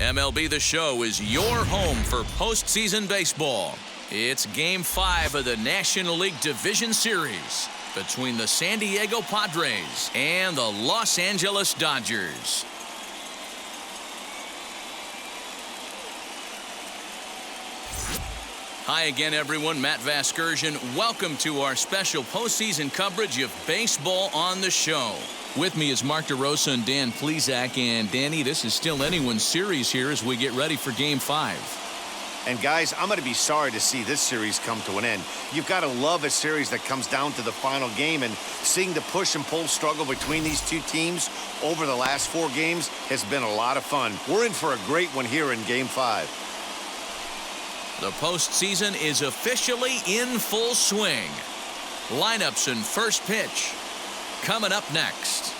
MLB The Show is your home for postseason baseball. It's Game 5 of the National League Division Series between the San Diego Padres and the Los Angeles Dodgers. Hi again, everyone. Matt Vasgersian. Welcome to our special postseason coverage of Baseball on the Show. With me is Mark DeRosa and Dan Plesac. And Danny, this is still anyone's series here as we get ready for Game 5. And guys, I'm going to be sorry to see this series come to an end. You've got to love a series that comes down to the final game, and seeing the push and pull struggle between these two teams over the last 4 games has been a lot of fun. We're in for a great one here in Game 5. The postseason is officially in full swing. Lineups and first pitch coming up next.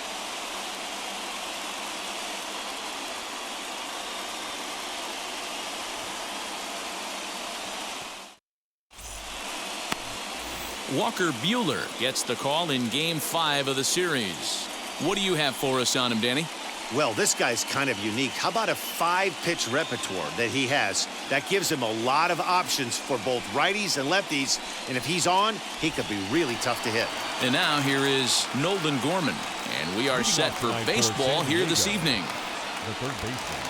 Walker Buehler gets the call in Game 5 of the series. What do you have for us on him, Danny? Well, this guy's kind of unique. How about a 5-pitch repertoire that he has? That gives him a lot of options for both righties and lefties. And if he's on, he could be really tough to hit. And now here is Nolan Gorman. And we are set for baseball here this evening. The third baseman,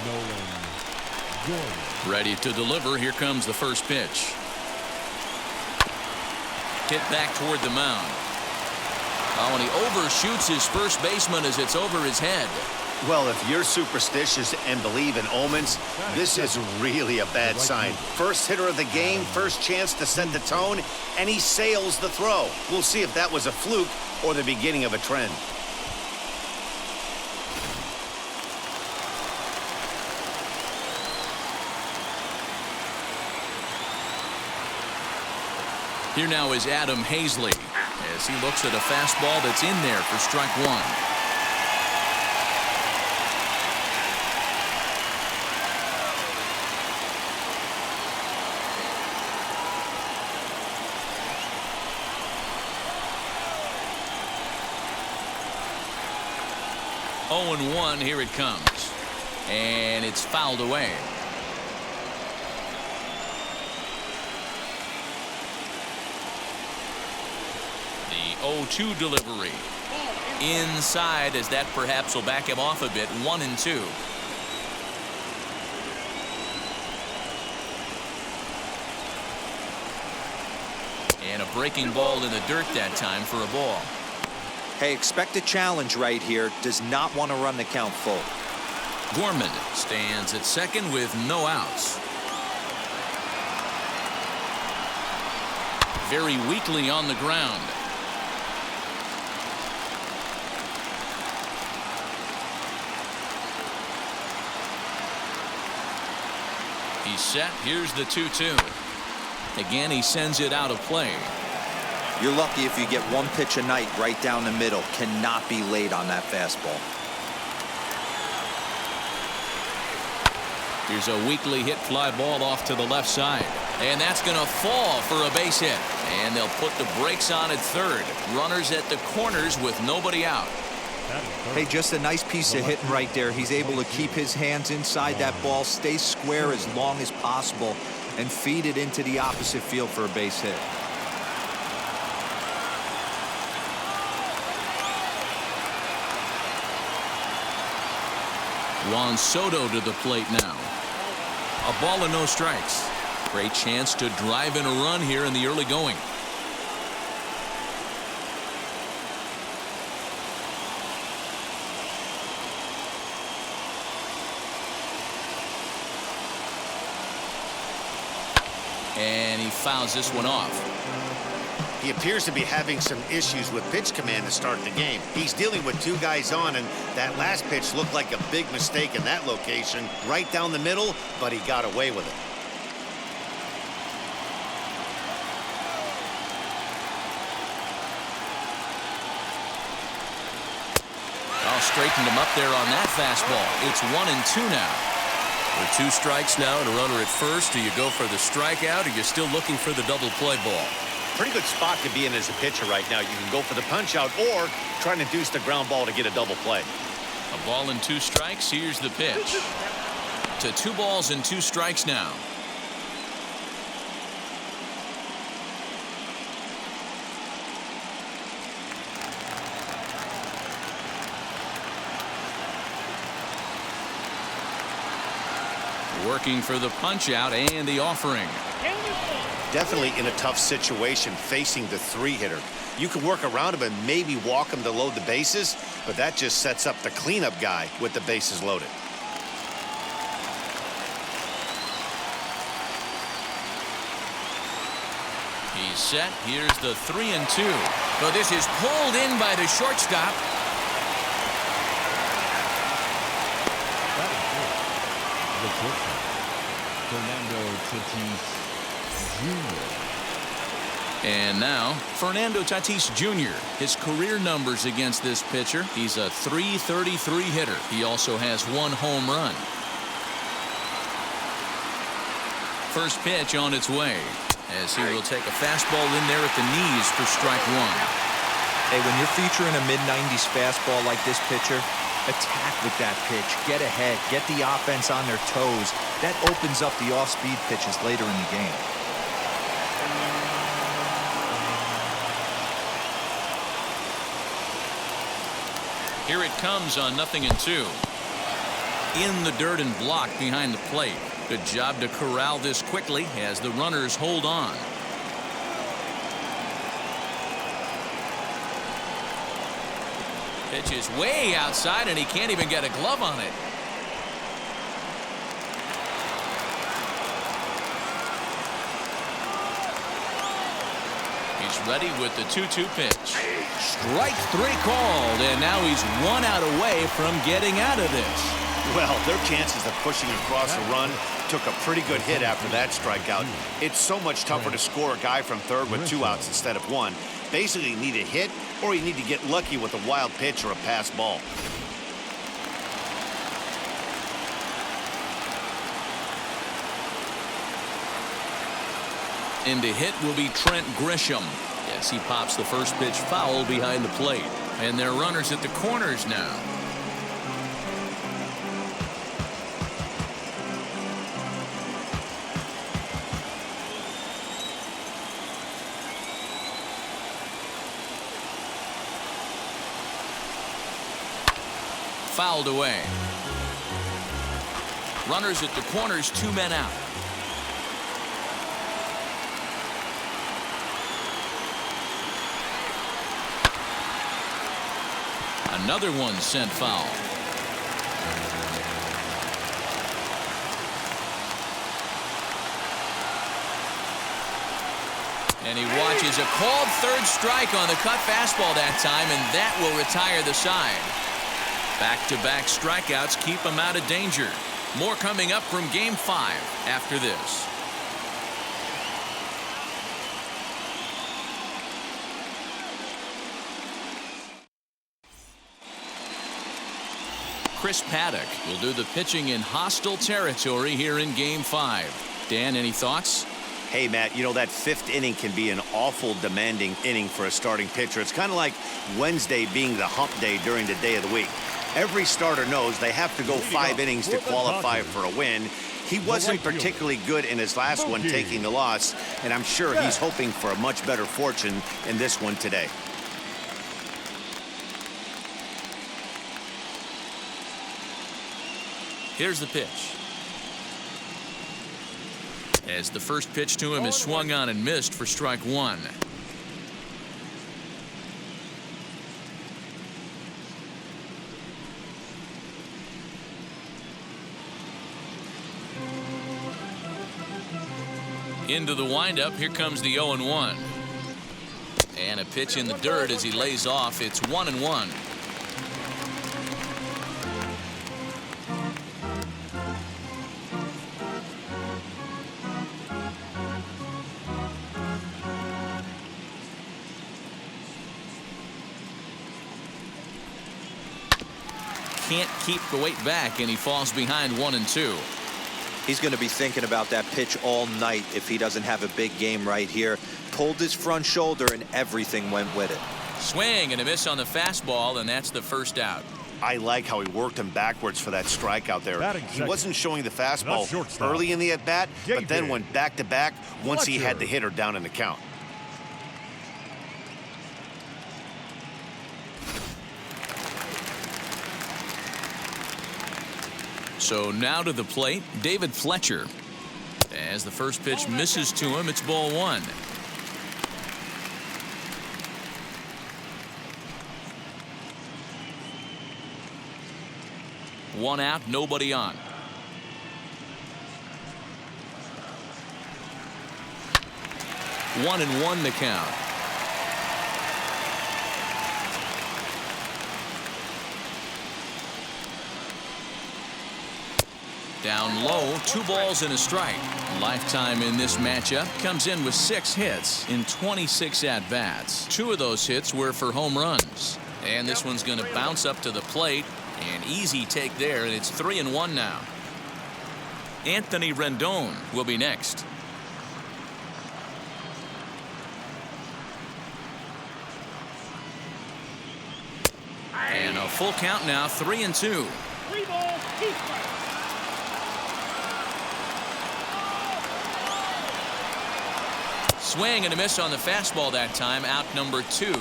Nolan Gorman. Ready to deliver. Here comes the first pitch. Hit back toward the mound. Oh, and he overshoots his first baseman as it's over his head. Well, if you're superstitious and believe in omens, this is really a bad sign. First hitter of the game, first chance to set the tone, and he sails the throw. We'll see if that was a fluke or the beginning of a trend. Here now is Adam Hazley as he looks at a fastball that's in there for strike 1. Oh, and 1, here it comes. And it's fouled away. The 0-2 delivery. Inside, as that perhaps will back him off a bit. 1-2. And a breaking ball in the dirt that time for a ball. Hey, expect a challenge right here. Does not want to run the count full. Gorman stands at second with no outs. Very weakly on the ground. He's set. Here's the 2-2. Again, he sends it out of play. You're lucky if you get 1 pitch a night right down the middle. Cannot be late on that fastball. Here's a weakly hit fly ball off to the left side. And that's going to fall for a base hit. And they'll put the brakes on at third. Runners at the corners with nobody out. Hey, just a nice piece of hitting right there. He's able to keep his hands inside that ball, stay square as long as possible, and feed it into the opposite field for a base hit. Juan Soto to the plate now. A ball and no strikes. Great chance to drive in a run here in the early going. And he fouls this one off. He appears to be having some issues with pitch command to start the game. He's dealing with 2 guys on, and that last pitch looked like a big mistake in that location, right down the middle, but he got away with it. Straightened him up there on that fastball. It's 1-2 now. With 2 strikes now and a runner at first, do you go for the strikeout, or are you still looking for the double play ball? Pretty good spot to be in as a pitcher right now. You can go for the punch out or try to induce the ground ball to get a double play. A ball and 2 strikes. Here's the pitch. to 2 balls and 2 strikes now. Working for the punch out and the offering. Definitely in a tough situation facing the 3-hitter. You can work around him and maybe walk him to load the bases, but that just sets up the cleanup guy with the bases loaded. He's set. Here's the 3-2. But this is pulled in by the shortstop. Fernando Tatis Jr. And now Fernando Tatis Jr. His career numbers against this pitcher. He's a .333 hitter. He also has 1 home run. First pitch on its way, as he will take a fastball in there at the knees for strike 1. Hey, when you're featuring a mid-90s fastball like this pitcher, attack with that pitch. Get ahead. Get the offense on their toes. That opens up the off-speed pitches later in the game. Here it comes on 0-2. In the dirt and blocked behind the plate. Good job to corral this quickly as the runners hold on. Pitch is way outside and he can't even get a glove on it. He's ready with the 2-2 pitch. Strike 3 called, and now he's 1 out away from getting out of this. Well, their chances of pushing across a run took a pretty good hit after that strikeout. It's so much tougher to score a guy from third with 2 outs instead of 1. Basically, you need a hit or you need to get lucky with a wild pitch or a pass ball. And the hit will be Trent Grisham. Yes, he pops the first pitch foul behind the plate. And they're runners at the corners now. Fouled away. Runners at the corners, 2 men out. Another one sent foul. And he watches a called third strike on the cut fastball that time, and that will retire the side. Back-to-back strikeouts keep him out of danger. More coming up from Game 5 after this. Chris Paddock will do the pitching in hostile territory here in Game 5. Dan, any thoughts? Hey, Matt, you know, that 5th inning can be an awful demanding inning for a starting pitcher. It's kind of like Wednesday being the hump day during the day of the week. Every starter knows they have to go 5 innings to qualify for a win. He wasn't particularly good in his last one, taking the loss, and I'm sure he's hoping for a much better fortune in this one today. Here's the pitch. As the first pitch to him is swung on and missed for strike 1. Into the windup. Here comes the 0-1. And a pitch in the dirt as he lays off. It's 1-1. Can't keep the weight back, and he falls behind 1-2. He's going to be thinking about that pitch all night if he doesn't have a big game right here. Pulled his front shoulder and everything went with it. Swing and a miss on the fastball, and that's the first out. I like how he worked him backwards for that strikeout there. He wasn't showing the fastball early in the at-bat, but then went back-to-back once he had the hitter down in the count. So now to the plate, David Fletcher. As the first pitch misses to him, it's ball one. One out, nobody on. One and one the count. Down low, 2 balls and a strike. Lifetime in this matchup comes in with 6 hits in 26 at-bats. 2 of those hits were for home runs. And this one's going to bounce up to the plate. An easy take there, and it's 3-1 now. Anthony Rendon will be next. And a full count now, 3-2. 3 balls, 2 strikes. Swing and a miss on the fastball that time, out number 2.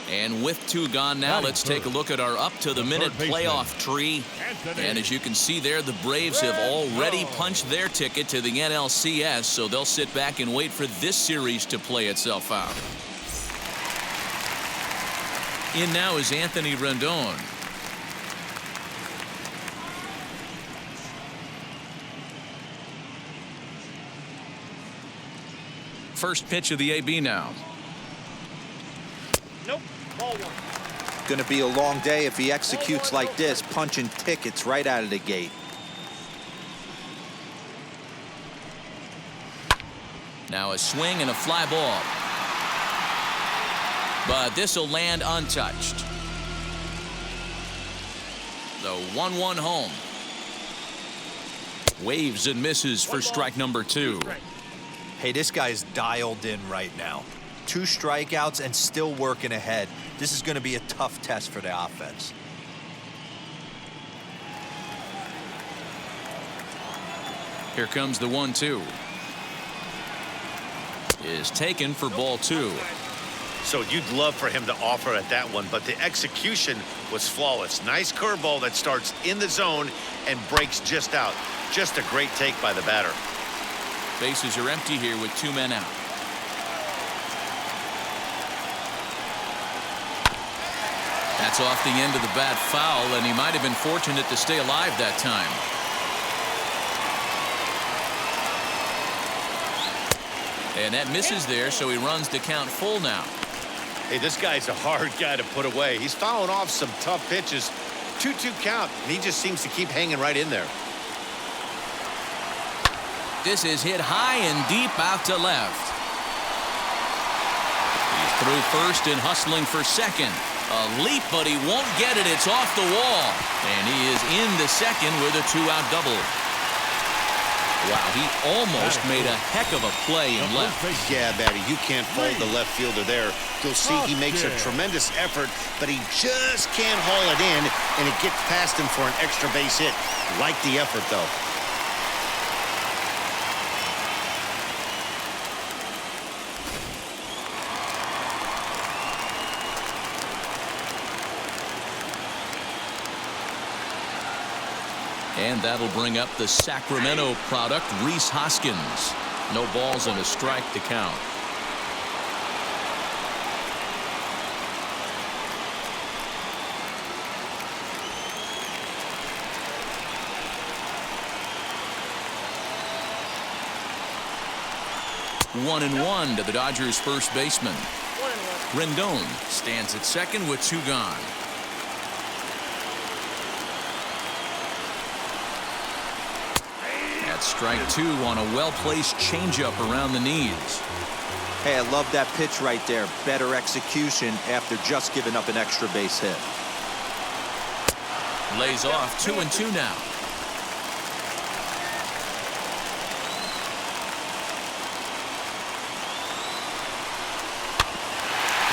And with 2 gone now, let's take a look at our up-to-the-minute playoff tree. And as you can see there, the Braves have already punched their ticket to the NLCS, so they'll sit back and wait for this series to play itself out. In now is Anthony Rendon. First pitch of the AB now. Nope. Ball 1. Going to be a long day if he executes like this, punching tickets right out of the gate. Now a swing and a fly ball. But this will land untouched. The 1-1 home. Waves and misses for strike number 2. Hey, this guy's dialed in right now. 2 strikeouts and still working ahead. This is going to be a tough test for the offense. Here comes the 1-2. Is taken for ball 2. So you'd love for him to offer at that one, but the execution was flawless. Nice curveball that starts in the zone and breaks just out. Just a great take by the batter. Bases are empty here with 2 men out. That's off the end of the bat foul, and he might have been fortunate to stay alive that time. And that misses there, so he runs the count full now. Hey, this guy's a hard guy to put away. He's fouling off some tough pitches. 2-2 count, and he just seems to keep hanging right in there. This is hit high and deep out to left. He's through first and hustling for second. A leap, but he won't get it. It's off the wall. And he is in the second with a 2-out double. Wow, he almost made a heck of a play in left. Yeah, Batty, you can't fault the left fielder there. You'll see he makes a tremendous effort, but he just can't haul it in, and it gets past him for an extra base hit. Like the effort, though. And that'll bring up the Sacramento product, Rhys Hoskins. No balls and a strike to count. One and one to the Dodgers' first baseman. Rendon stands at second with 2 gone. Strike 2 on a well-placed changeup around the knees. Hey, I love that pitch right there. Better execution after just giving up an extra base hit. Lays off 2-2 now.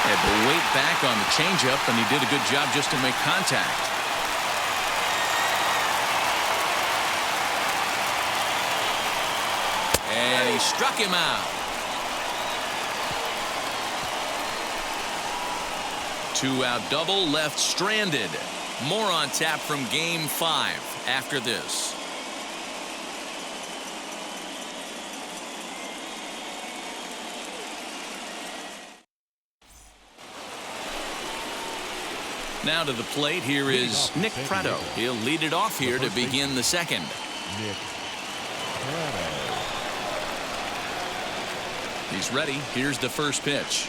And Had the weight back on the changeup, and he did a good job just to make contact. And he struck him out. 2-out double, left stranded. More on tap from Game 5 after this. Now to the plate, here is Nick Prado. He'll lead it off here to begin the second. Nick Prado. He's ready. Here's the first pitch.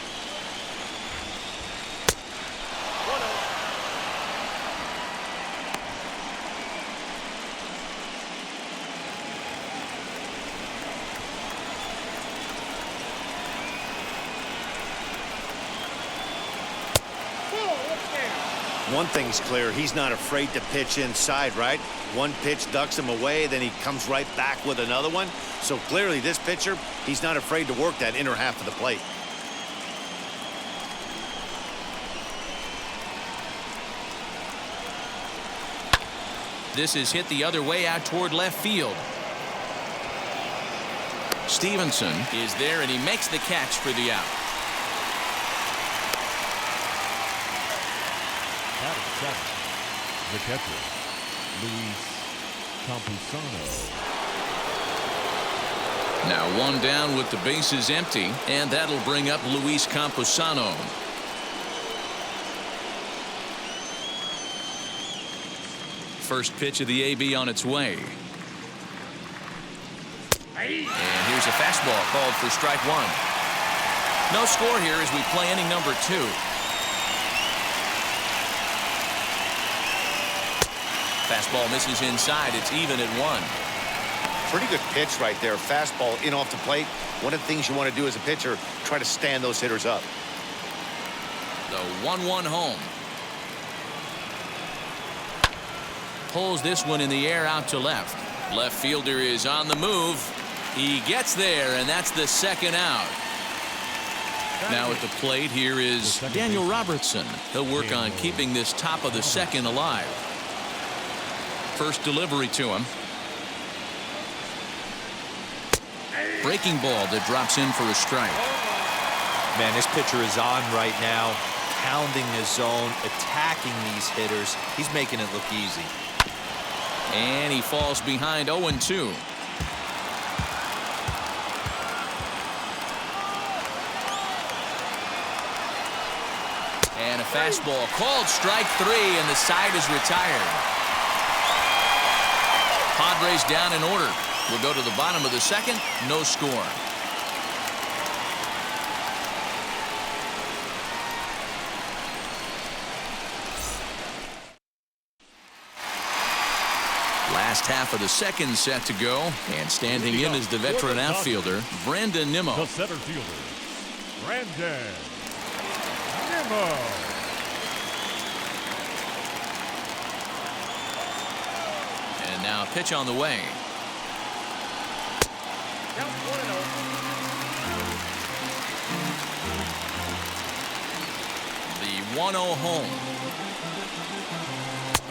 One thing's clear, he's not afraid to pitch inside, right? One pitch ducks him away, then he comes right back with another one. So clearly this pitcher, he's not afraid to work that inner half of the plate. This is hit the other way out toward left field. Stevenson is there, and he makes the catch for the out. The catcher, Rhys Camposano. Now one down with the bases empty, and that'll bring up Rhys Camposano. First pitch of the AB on its way. And here's a fastball called for strike one. No score here as we play inning number 2. Fastball misses inside. It's even at 1. Pretty good pitch right there. Fastball in off the plate. One of the things you want to do as a pitcher, try to stand those hitters up. The 1-1 home. Pulls this one in the air out to left. Left fielder is on the move. He gets there, and that's the second out. Now at the plate, here is Daniel Robertson. He'll work on keeping this top of the second alive. First delivery to him. Breaking ball that drops in for a strike. Man, this pitcher is on right now, pounding the zone, attacking these hitters. He's making it look easy. And he falls behind 0-2. And a fastball called strike 3, and the side is retired. Padres down in order. We'll go to the bottom of the second. No score. Last half of the second set to go. And standing in is the veteran outfielder, Brandon Nimmo. The center fielder, Brandon Nimmo. And now a pitch on the way. Count 1-0. The 1-0 home.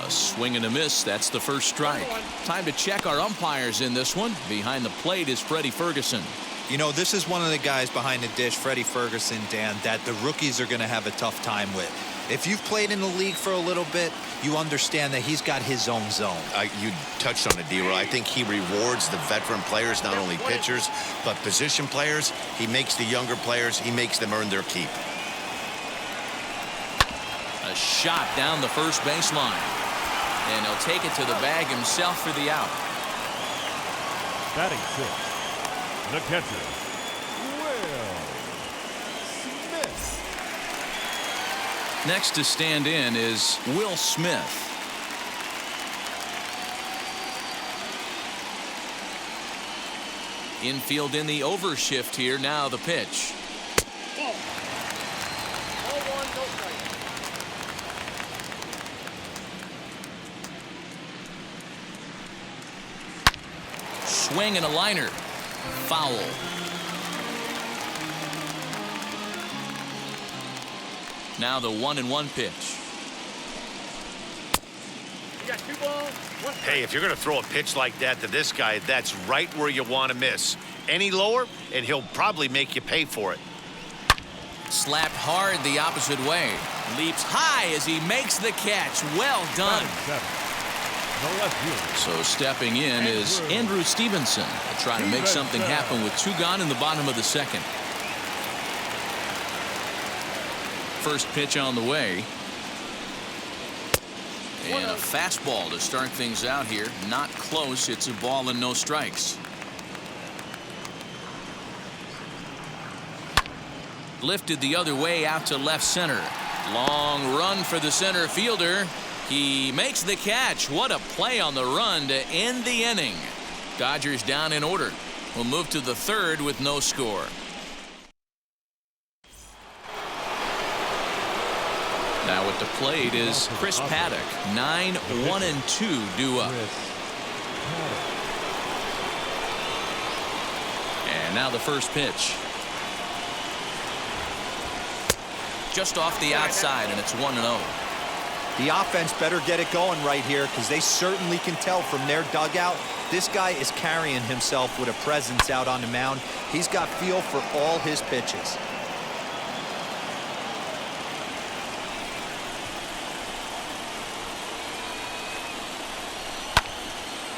A swing and a miss. That's the first strike. Time to check our umpires in this one. Behind the plate is Freddie Ferguson. You know, this is one of the guys behind the dish, Freddie Ferguson, Dan, that the rookies are going to have a tough time with. If you've played in the league for a little bit, you understand that he's got his own zone. You touched on it, D-Roll. I think he rewards the veteran players, not only pitchers, but position players. He makes the younger players, he makes them earn their keep. A shot down the first baseline. And he'll take it to the bag himself for the out. Batting 6th, the catcher, Will Smith. Next to stand in is Will Smith. Infield in the overshift here. Now the pitch. Ball. 0-1, no strike. Swing and a liner. Foul. Now the 1-1 pitch. You got 2 balls, 1 strike. Hey, if you're going to throw a pitch like that to this guy, that's right where you want to miss. Any lower, and he'll probably make you pay for it. Slapped hard the opposite way. Leaps high as he makes the catch. Well done. The left fielder. So stepping in is Andrew Stevenson to try to make something happen with 2 gone in the bottom of the second. First pitch on the way. And a fastball to start things out here. Not close. It's a ball and no strikes. Lifted the other way out to left center. Long run for the center fielder. He makes the catch. What a play on the run to end the inning. Dodgers down in order. We'll move to the 3rd with no score. Now at the plate is Chris Paddock. 9-1-2 due up. And now the first pitch. Just off the outside, and it's 1-0. The offense better get it going right here because they certainly can tell from their dugout this guy is carrying himself with a presence out on the mound. He's got feel for all his pitches.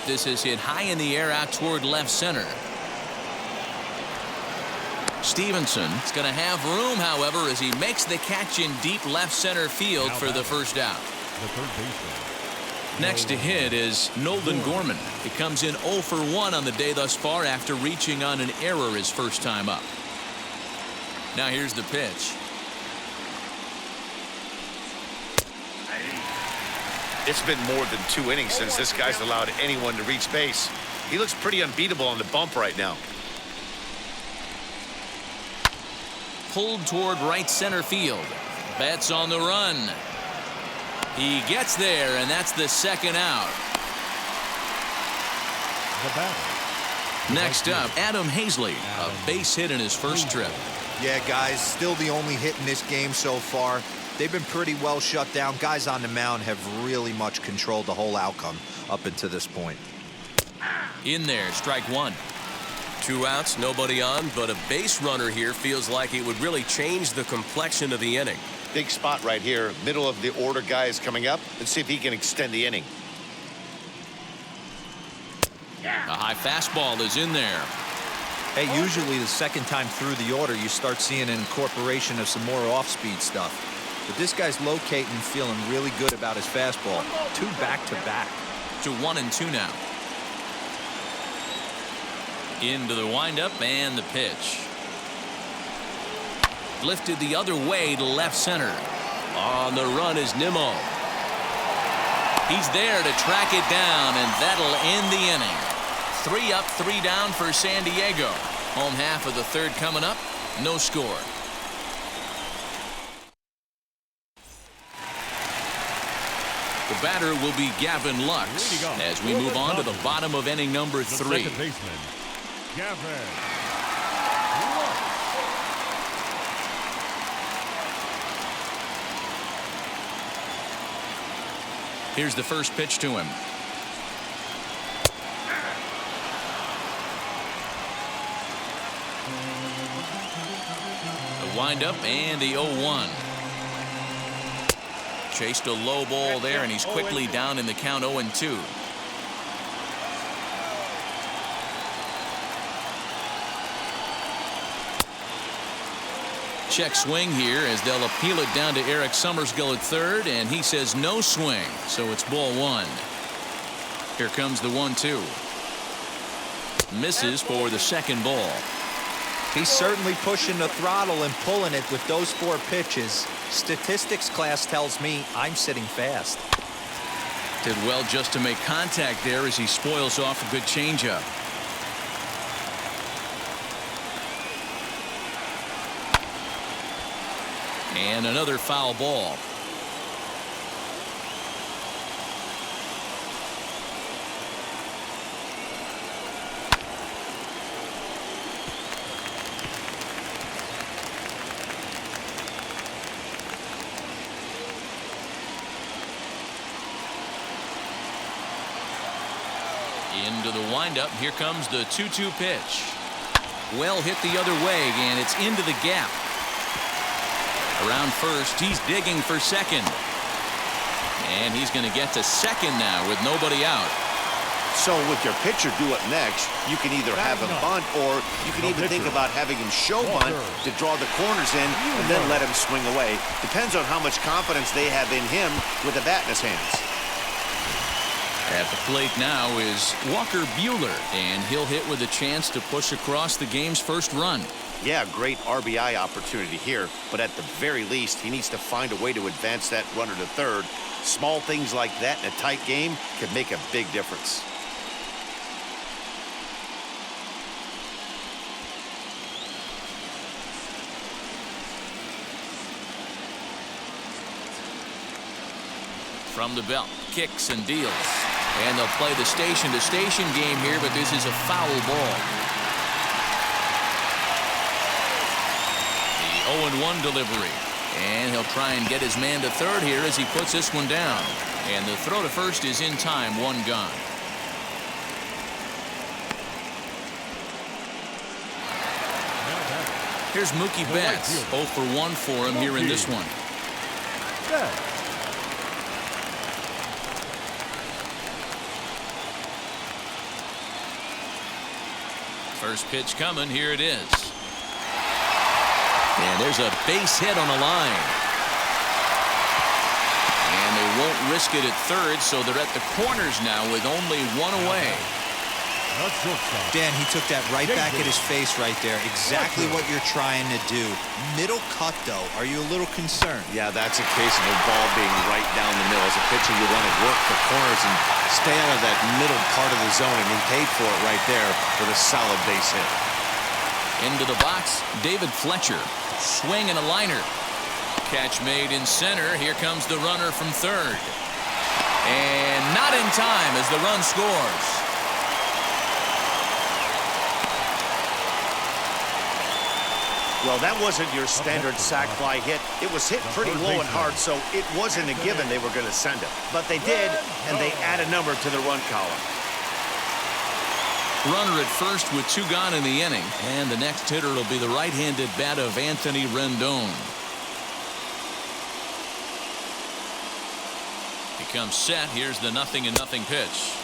This is hit high in the air out toward left center. Stevenson is going to have room, however, as he makes the catch in deep left center field for the first out. The third baseman. Next to hit is Nolan Gorman. He comes in 0 for 1 on the day thus far after reaching on an error his first time up. Now here's the pitch. It's been more than 2 innings since this guy's allowed anyone to reach base. He looks pretty unbeatable on the bump right now. Pulled toward right center field. Betts on the run. He gets there, and that's the 2nd out. The batter. Next up, Adam Hazley, a base hit in his first trip. Yeah, guys, still the only hit in this game so far. They've been pretty well shut down. Guys on the mound have really much controlled the whole outcome up until this point. In there, strike 1. 2 outs, nobody on, but a base runner here feels like it would really change the complexion of the inning. Big spot right here. Middle of the order guy is coming up. Let's see if he can extend the inning. A high fastball is in there. Hey, usually the second time through the order, you start seeing an incorporation of some more off-speed stuff. But this guy's locating and feeling really good about his fastball. 2 back-to-back. To 1-2 now. Into the windup and the pitch. Lifted the other way to left center. On the run is Nimmo. He's there to track it down, and that'll end the inning. 3 up, 3 down for San Diego. Home half of the 3rd coming up. No score. The batter will be Gavin Lux as we move on to the bottom of inning number 3. Second baseman, Gavin. Here's the first pitch to him. The windup and the 0-1. Chased a low ball there, and he's quickly down in the count 0-2. Check swing here as they'll appeal it down to Eric Summersgill at 3rd, and he says no swing, so it's ball 1. Here comes the 1-2. Misses for the 2nd ball. He's certainly pushing the throttle and pulling it with those 4 pitches. Statistics class tells me I'm sitting fast. Did well just to make contact there as he spoils off a good changeup. And another foul ball. Into the windup. Here comes the 2-2 pitch. Well hit the other way, and it's into the gap. Around first, he's digging for second. And he's going to get to second now with nobody out. So with your pitcher do it next, you can either have him bunt, or you can even think about having him show bunt to draw the corners in and then let him swing away. Depends on how much confidence they have in him with the bat in his hands. At the plate now is Walker Buehler, and he'll hit with a chance to push across the game's first run. Yeah, great RBI opportunity here, but at the very least, he needs to find a way to advance that runner to third. Small things like that in a tight game can make a big difference. From the belt, kicks and deals. And they'll play the station-to-station game here, but this is a foul ball. The 0-1 delivery. And he'll try and get his man to third here as he puts this one down. And the throw to first is in time, one gone. Here's Mookie Betts, 0 for 1 for him here in this one. First pitch coming. Here it is. And there's a base hit on the line. And they won't risk it at third, so they're at the corners now with only one away. Dan, he took that right back at his face right there. Exactly what you're trying to do. Middle cut, though. Are you a little concerned? Yeah, that's a case of a ball being right down the middle. As a pitcher, you want to work the corners and stay out of that middle part of the zone, and he paid for it right there with a solid base hit. Into the box, David Fletcher. Swing and a liner. Catch made in center. Here comes the runner from third. And not in time as the run scores. Well, that wasn't your standard sac fly hit. It was hit pretty low and hard, so it wasn't a given they were going to send it. But they did, and they add a number to the run column. Runner at first with 2 gone in the inning. And the next hitter will be the right-handed bat of Anthony Rendon. He comes set. Here's the 0-0 pitch.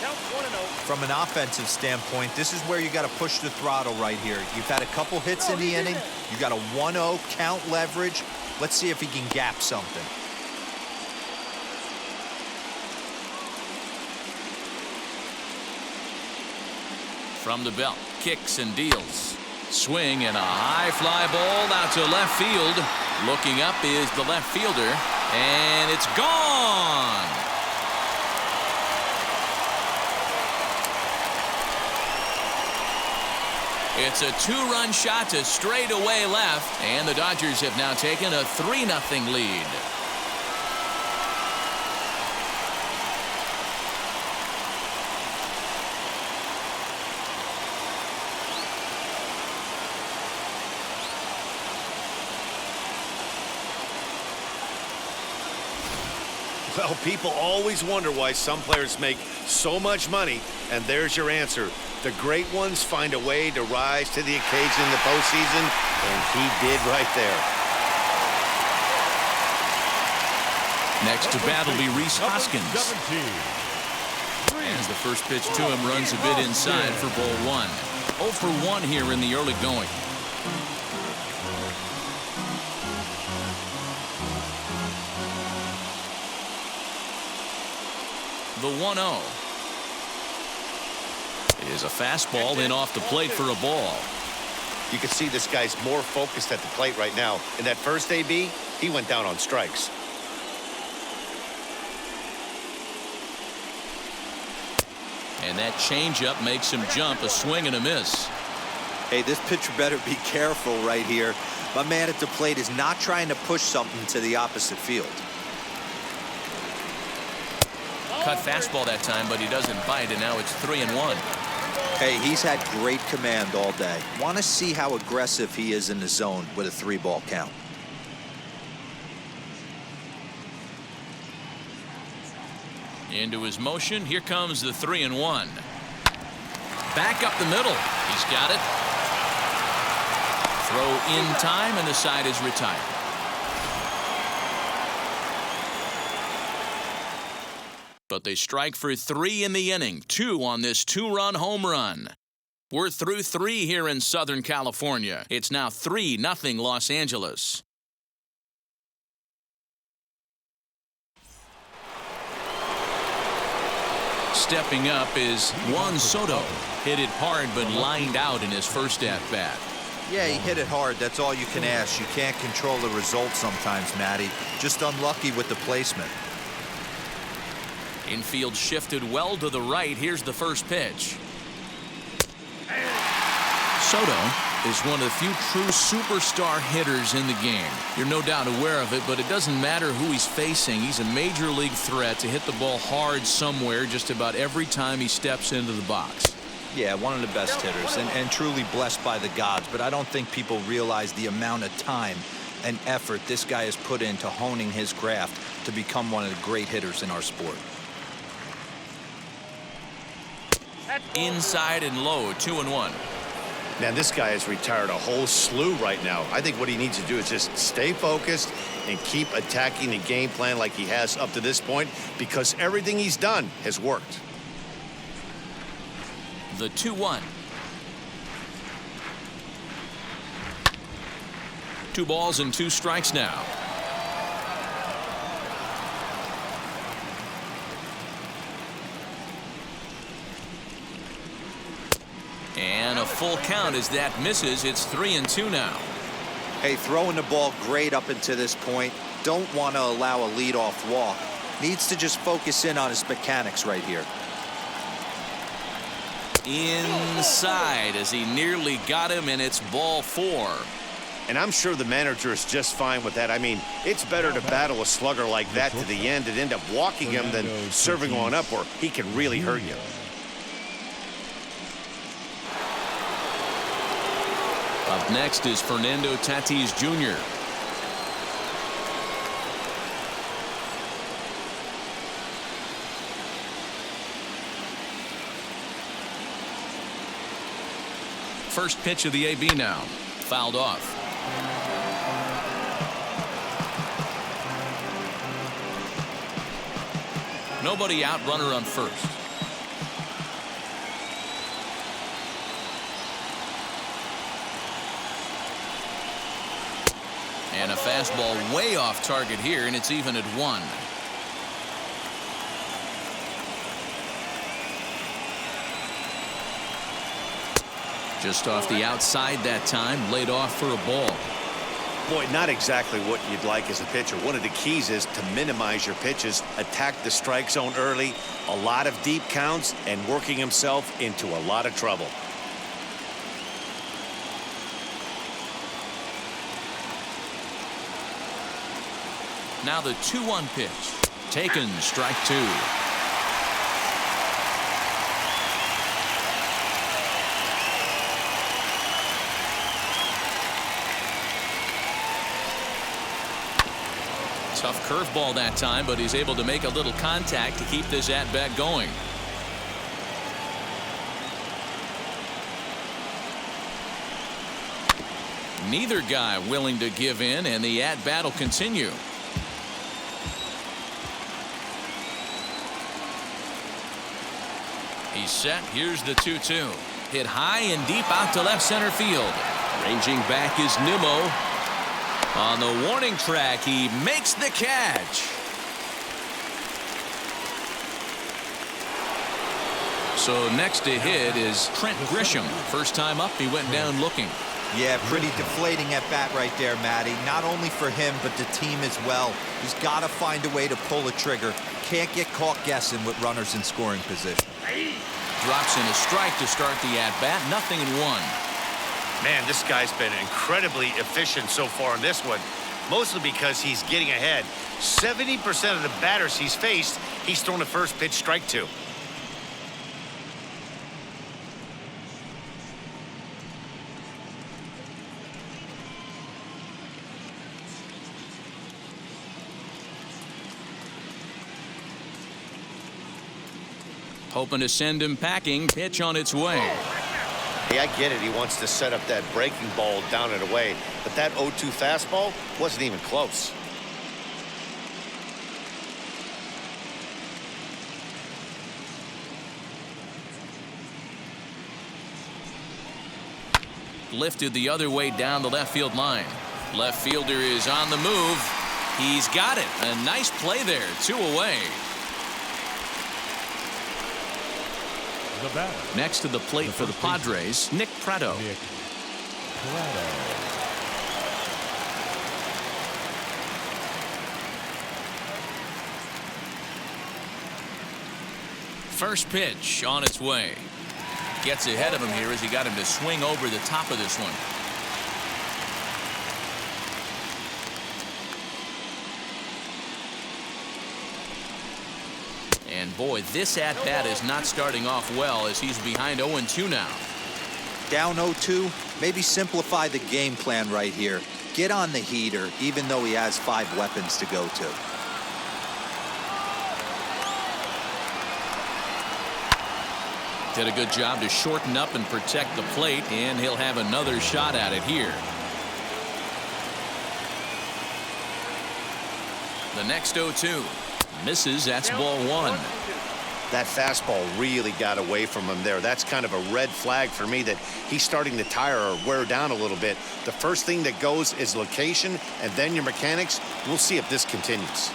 From an offensive standpoint, this is where you got to push the throttle right here. You've had a couple hits in the inning. You got a 1-0 count leverage. Let's see if he can gap something. From the belt, kicks and deals. Swing and a high fly ball out to left field. Looking up is the left fielder, and it's gone. It's a 2-run shot to straightaway left, and the Dodgers have now taken a 3-0 lead. Well, people always wonder why some players make so much money, and there's your answer. The great ones find a way to rise to the occasion in the postseason, and he did right there. Next to bat will be Rhys Hoskins. As the first pitch to him runs a bit inside for ball 1. 0 for 1 here in the early going. The 1-0 is a fastball in off the plate for a ball. You can see this guy's more focused at the plate right now. In that first AB, he went down on strikes. And that changeup makes him jump, a swing and a miss. Hey, this pitcher better be careful right here. My man at the plate is not trying to push something to the opposite field. Cut fastball that time, but he doesn't bite, and now it's 3-1. Hey, he's had great command all day. Want to see how aggressive he is in the zone with a 3-ball count. Into his motion. Here comes the 3-1. Back up the middle. He's got it. Throw in time, and the side is retired. But they strike for 3 in the inning, 2 on this 2-run home run. We're through 3 here in Southern California. It's now 3-0 Los Angeles. Stepping up is Juan Soto. Hit it hard but lined out in his first at-bat. Yeah, he hit it hard. That's all you can ask. You can't control the result sometimes, Matty. Just unlucky with the placement. Infield shifted well to the right. Here's the first pitch. Soto is one of the few true superstar hitters in the game. You're no doubt aware of it, but it doesn't matter who he's facing. He's a major league threat to hit the ball hard somewhere just about every time he steps into the box. Yeah, one of the best hitters and truly blessed by the gods, but I don't think people realize the amount of time and effort this guy has put into honing his craft to become one of the great hitters in our sport. Inside and low, 2-1. Man, this guy has retired a whole slew right now. I think what he needs to do is just stay focused and keep attacking the game plan like he has up to this point, because everything he's done has worked. The 2-1. 2 balls and 2 strikes now. And a full count as that misses. It's 3-2 now. Hey, throwing the ball great up until this point. Don't want to allow a leadoff walk. Needs to just focus in on his mechanics right here. Inside as he nearly got him, and it's ball 4. And I'm sure the manager is just fine with that. I mean, it's better to battle a slugger like that to the end and end up walking him than serving one up where he can really hurt you. Up next is Fernando Tatis Jr. First pitch of the AB now. Fouled off. Nobody out, runner on first. And a fastball way off target here, and it's even at 1. Just off the outside that time, laid off for a ball. Boy, not exactly what you'd like as a pitcher. One of the keys is to minimize your pitches, attack the strike zone early, a lot of deep counts, and working himself into a lot of trouble. Now the 2-1 pitch. Taken, strike 2. Tough curveball that time, but he's able to make a little contact to keep this at-bat going. Neither guy willing to give in, and the at-bat will continue. He's set. Here's the 2-2. Hit high and deep out to left center field. Ranging back is Nimmo. On the warning track, he makes the catch. So next to hit is Trent Grisham. First time up, he went down looking. Yeah, pretty deflating at bat right there, Matty. Not only for him, but the team as well. He's got to find a way to pull a trigger. Can't get caught guessing with runners in scoring position. Drops in a strike to start the at-bat. 0-1. Man, this guy's been incredibly efficient so far in this one, mostly because he's getting ahead. 70% of the batters he's faced, he's thrown the first pitch strike to. Hoping to send him packing. Pitch on its way. Hey, I get it. He wants to set up that breaking ball down and away. But that 0-2 fastball wasn't even close. Lifted the other way down the left field line. Left fielder is on the move. He's got it. A nice play there. 2 away. The batter. Next to the plate for the Padres, Nick Pratto. Nick Pratto. First pitch on its way. Gets ahead of him here as he got him to swing over the top of this one. And boy, this at-bat is not starting off well as he's behind 0-2 now. Down 0-2, maybe simplify the game plan right here. Get on the heater, even though he has 5 weapons to go to. Did a good job to shorten up and protect the plate, and he'll have another shot at it here. The next 0-2 misses. That's ball 1. That fastball really got away from him there. That's kind of a red flag for me that he's starting to tire or wear down a little bit. The first thing that goes is location and then your mechanics. We'll see if this continues.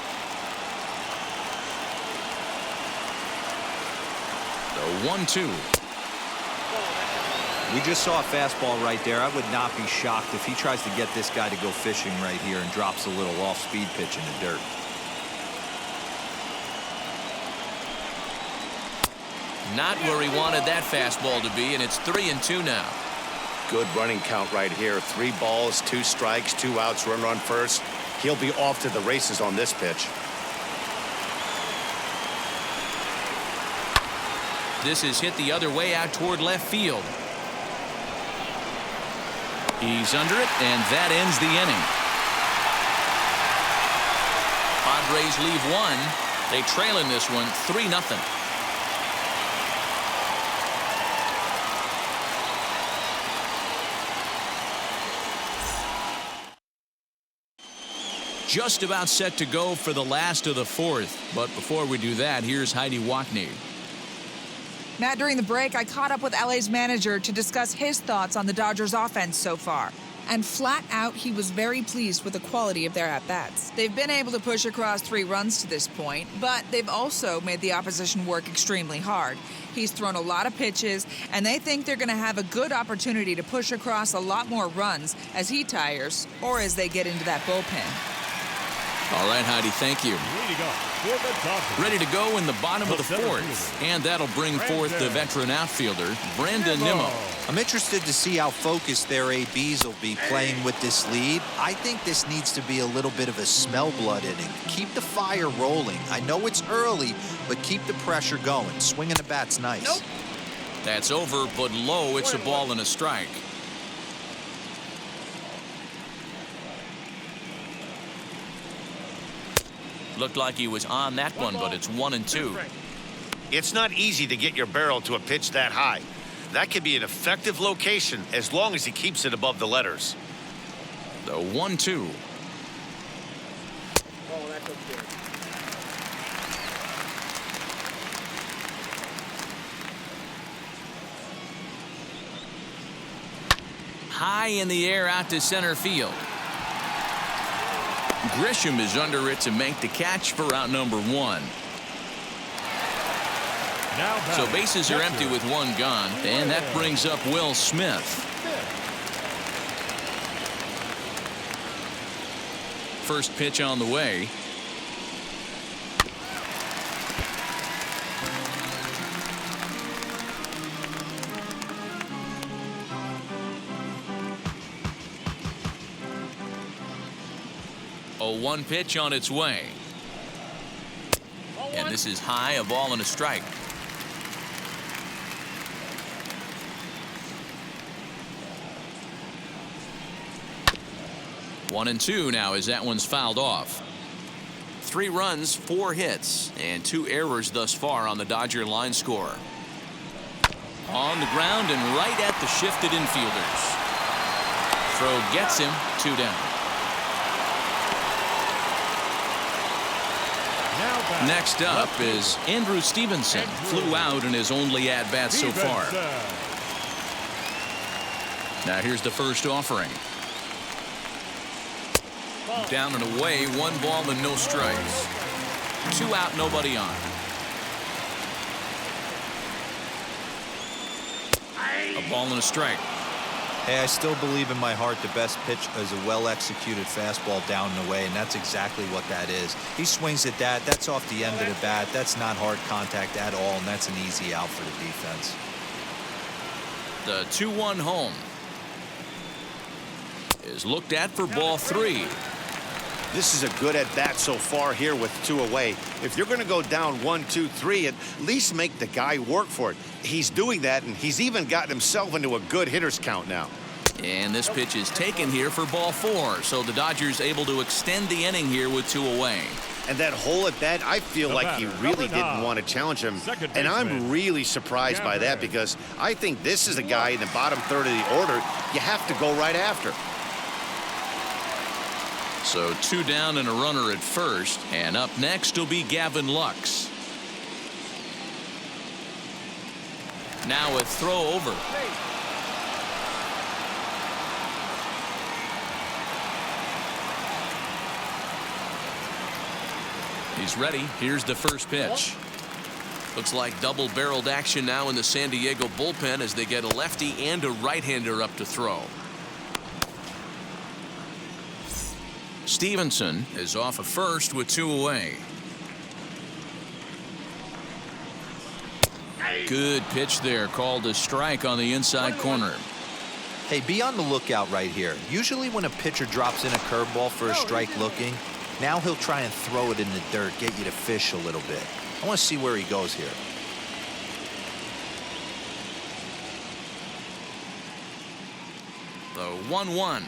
The 1-2. We just saw a fastball right there. I would not be shocked if he tries to get this guy to go fishing right here and drops a little off-speed pitch in the dirt. Not where he wanted that fastball to be, and it's 3-2 now. Good running count right here. 3 balls, 2 strikes, 2 outs, runner on first. He'll be off to the races on this pitch. This is hit the other way out toward left field. He's under it, and that ends the inning. Padres leave 1. They trail in this one 3-0. Just about set to go for the last of the 4th. But before we do that, here's Heidi Wackney. Matt, during the break, I caught up with LA's manager to discuss his thoughts on the Dodgers' offense so far. And flat out, he was very pleased with the quality of their at-bats. They've been able to push across 3 runs to this point, but they've also made the opposition work extremely hard. He's thrown a lot of pitches, and they think they're going to have a good opportunity to push across a lot more runs as he tires or as they get into that bullpen. All right, Heidi, thank you. Ready to go in the bottom of the 4th. And that'll bring forth the veteran outfielder, Brandon Nimmo. I'm interested to see how focused their ABs will be playing with this lead. I think this needs to be a little bit of a smell blood inning. Keep the fire rolling. I know it's early, but keep the pressure going. Swinging the bat's nice. Nope. That's over, but low. It's a ball and a strike. Looked like he was on that one, but it's 1-2. It's not easy to get your barrel to a pitch that high. That could be an effective location as long as he keeps it above the letters. The 1-2. Oh, that's okay. High in the air out to center field. Grisham is under it to make the catch for out number 1. So bases are empty with 1 gone, and that brings up Will Smith. First pitch on the way. A 1 pitch on its way. And this is high, a ball and a strike. One and 2 now as that one's fouled off. 3 runs, 4 hits, and 2 errors thus far on the Dodger line score. On the ground and right at the shifted infielders. Throw gets him, 2 down. Next up is Andrew Stevenson. Flew out in his only at-bat so far. Now here's the first offering. Down and away, 1 ball and no strikes. 2 out, nobody on. A ball and a strike. Hey, I still believe in my heart the best pitch is a well-executed fastball down and away, and that's exactly what that is. He swings at that. That's off the end of the bat. That's not hard contact at all, and that's an easy out for the defense. The 2-1 home is looked at for ball 3. This is a good at-bat so far here with 2 away. If you're going to go down 1, 2, 3, at least make the guy work for it. He's doing that, and he's even gotten himself into a good hitter's count now. And this pitch is taken here for ball 4, so the Dodgers able to extend the inning here with 2 away. And that whole at-bat, I feel like he really didn't want to challenge him. And I'm really surprised by that, because I think this is a guy in the bottom third of the order you have to go right after. So 2 down and a runner at first, and up next will be Gavin Lux. Now a throw over. He's ready. Here's the first pitch. Looks like double-barreled action now in the San Diego bullpen as they get a lefty and a right-hander up to throw. Stevenson is off of first with 2 away. Good pitch there, called a strike on the inside corner. Hey, be on the lookout right here. Usually when a pitcher drops in a curveball for a strike looking, now he'll try and throw it in the dirt, get you to fish a little bit. I want to see where he goes here. The 1-1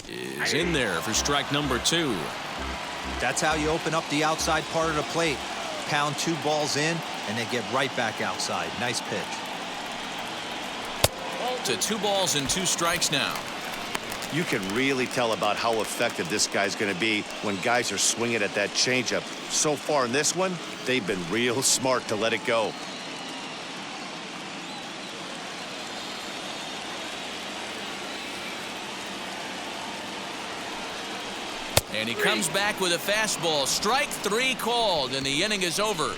is in there for strike number 2. That's how you open up the outside part of the plate. Pound 2 balls in and then get right back outside. Nice pitch. To 2 balls and 2 strikes now. You can really tell about how effective this guy's going to be when guys are swinging at that changeup. So far in this one, they've been real smart to let it go. And he comes back with a fastball. Strike 3 called, and the inning is over.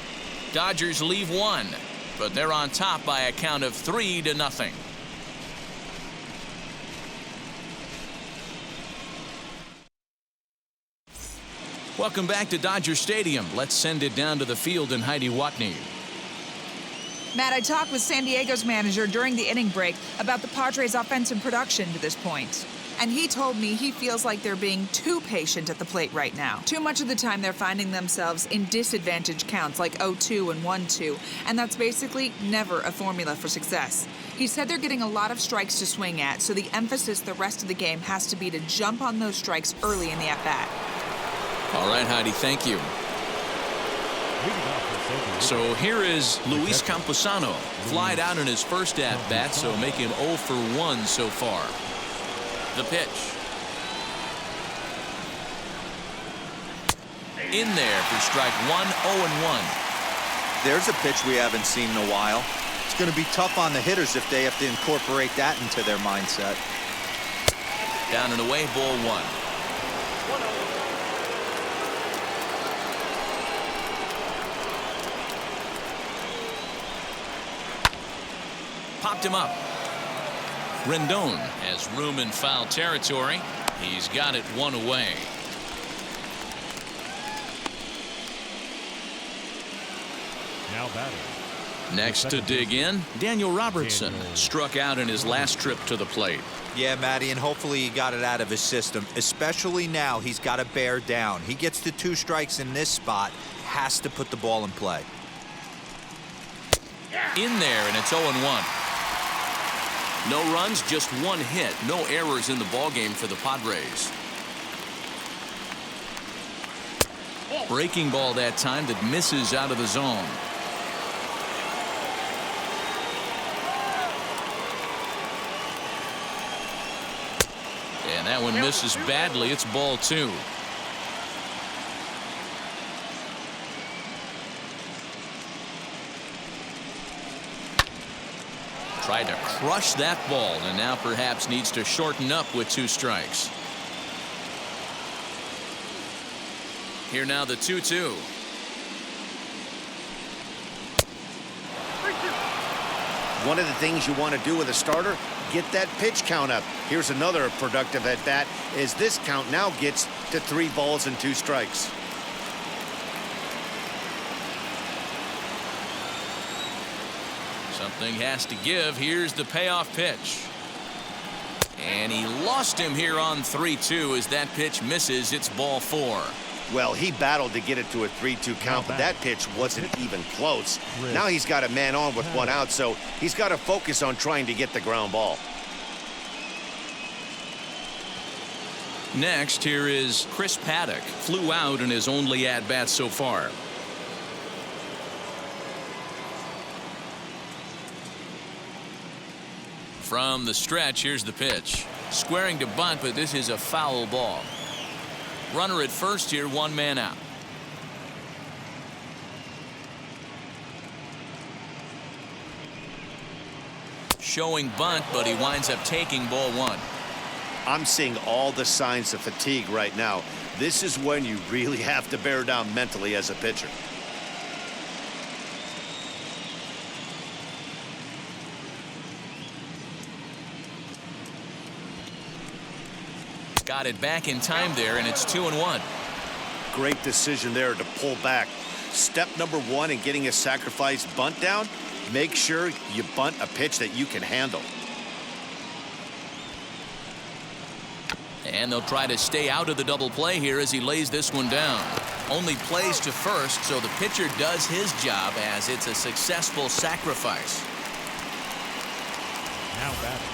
Dodgers leave 1, but they're on top by a count of 3-0. Welcome back to Dodger Stadium. Let's send it down to the field in Heidi Watney. Matt, I talked with San Diego's manager during the inning break about the Padres' offensive production to this point. And he told me he feels like they're being too patient at the plate right now. Too much of the time they're finding themselves in disadvantage counts like 0-2 and 1-2, and that's basically never a formula for success. He said they're getting a lot of strikes to swing at, so the emphasis the rest of the game has to be to jump on those strikes early in the at-bat. All right, Heidi, thank you. So here is Luis Camposano. Flied out in his first at-bat, so make him 0 for 1 so far. The pitch. In there for strike 1, 0-1. There's a pitch we haven't seen in a while. It's going to be tough on the hitters if they have to incorporate that into their mindset. Down and away, ball 1. Popped him up. Rendon has room in foul territory. He's got it 1 away. Now batting. Next to dig in, Daniel Robertson struck out in his last trip to the plate. Yeah, Matty, and hopefully he got it out of his system, especially now he's got to bear down. He gets the 2 strikes in this spot, has to put the ball in play. In there, and it's 0-1. No runs, just 1 hit. No errors in the ballgame for the Padres. Breaking ball that time that misses out of the zone. And that one misses badly. It's ball 2. Tried to crush that ball and now perhaps needs to shorten up with 2 strikes. Here now the 2-2. One of the things you want to do with a starter, get that pitch count up. Here's another productive at bat as this count now gets to 3 balls and 2 strikes. Something has to give. Here's the payoff pitch. And he lost him here on 3-2 as that pitch misses. It's ball 4. Well, he battled to get it to a 3-2 count, but that pitch wasn't even close. Now he's got a man on with 1 out, so he's got to focus on trying to get the ground ball. Next, here is Chris Paddock. Flew out in his only at-bat so far. From the stretch, here's the pitch. Squaring to bunt, but this is a foul ball. Runner at first here, 1 man out. Showing bunt, but he winds up taking ball 1. I'm seeing all the signs of fatigue right now. This is when you really have to bear down mentally as a pitcher. Got it back in time there, and it's 2-1. Great decision there to pull back. Step number 1 in getting a sacrifice bunt down, make sure you bunt a pitch that you can handle. And they'll try to stay out of the double play here as he lays this one down. Only plays to first, so the pitcher does his job as it's a successful sacrifice. Now batting,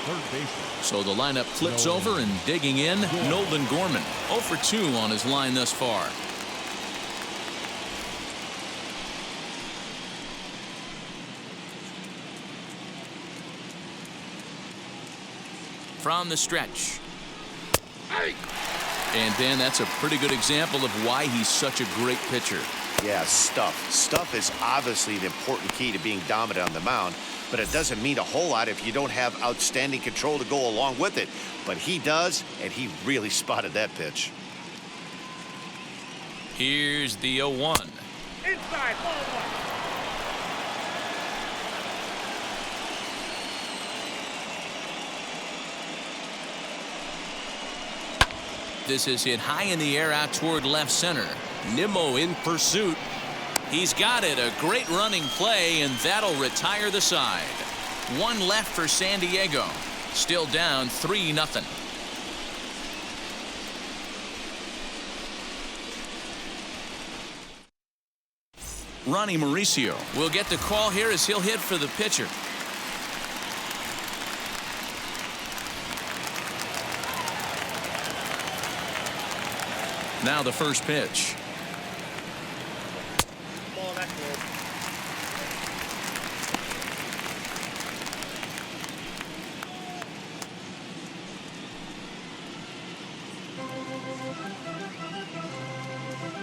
third baseman. So the lineup flips over and digging in, Nolan Gorman. 0 for 2 on his line thus far. From the stretch. And Dan, that's a pretty good example of why he's such a great pitcher. Yeah, stuff. Stuff is obviously the important key to being dominant on the mound, but it doesn't mean a whole lot if you don't have outstanding control to go along with it. But he does, and he really spotted that pitch. Here's the 0-1. Inside, ball 1. This is hit high in the air out toward left center. Nimmo in pursuit. He's got it. A great running play, and that'll retire the side. 1 left for San Diego. Still down 3-0. Ronnie Mauricio will get the call here as he'll hit for the pitcher. Now the first pitch. Ball that close.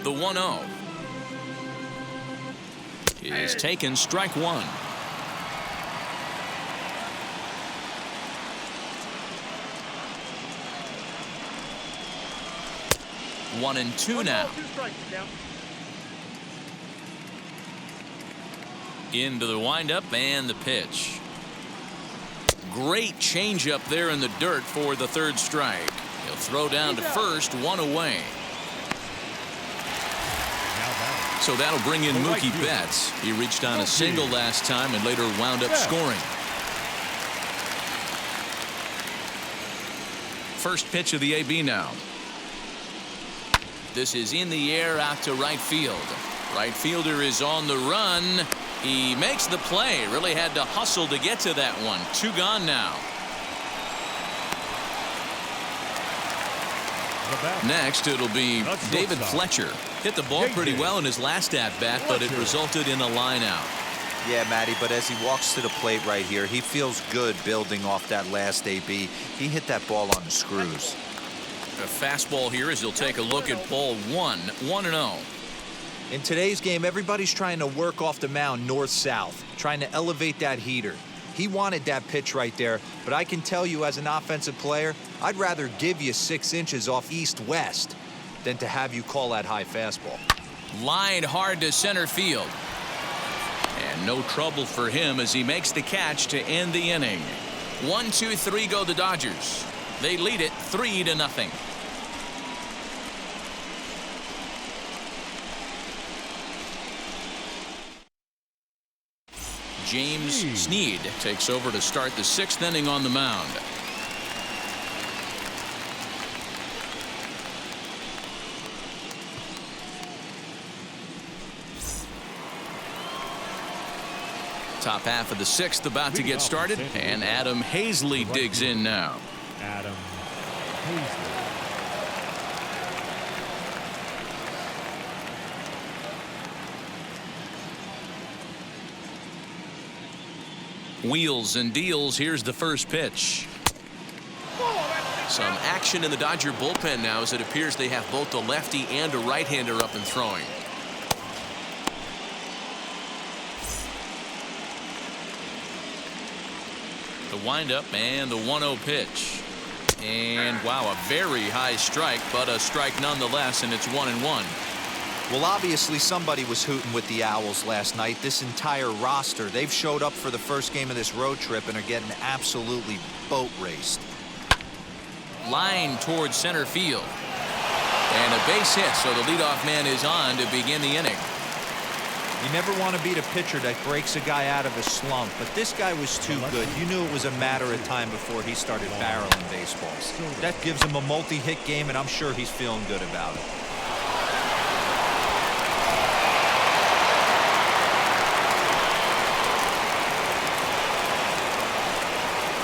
The 1-0 is taken, strike 1. One and two now. 2 strikes now. Into the windup and the pitch. Great changeup there in the dirt for the 3rd strike. He'll throw down to first, 1 away. So that'll bring in Mookie Betts. He reached on a single last time and later wound up scoring. First pitch of the AB now. This is in the air out to right field. Right fielder is on the run. He makes the play. Really had to hustle to get to that one. 2 gone now. Next, it'll be David Fletcher. Hit the ball pretty well in his last at-bat, but it resulted in a line out. Yeah, Matty, but as he walks to the plate right here, he feels good building off that last AB. He hit that ball on the screws. A fastball here as he'll take a look at ball 1-0. In today's game, everybody's trying to work off the mound north-south, trying to elevate that heater. He wanted that pitch right there, but I can tell you as an offensive player, I'd rather give you 6 inches off east-west than to have you call that high fastball. Line hard to center field. And no trouble for him as he makes the catch to end the inning. 1-2-3 go the Dodgers. They lead it 3-0. James Snead takes over to start the 6th inning on the mound. Top half of the 6th about to get started, and Adam Hazley digs in now. Adam Hazley. Wheels and deals. Here's the first pitch. Some action in the Dodger bullpen now as it appears they have both a lefty and a right-hander up and throwing. The windup and the 1-0 pitch. And wow, a very high strike, but a strike nonetheless, and it's 1-1. Well, obviously somebody was hooting with the Owls last night. This entire roster, they've showed up for the first game of this road trip and are getting absolutely boat raced. Line towards center field. And a base hit, so the leadoff man is on to begin the inning. You never want to beat a pitcher that breaks a guy out of a slump, but this guy was too good. You knew it was a matter of time before he started barreling baseballs. That gives him a multi-hit game, and I'm sure he's feeling good about it.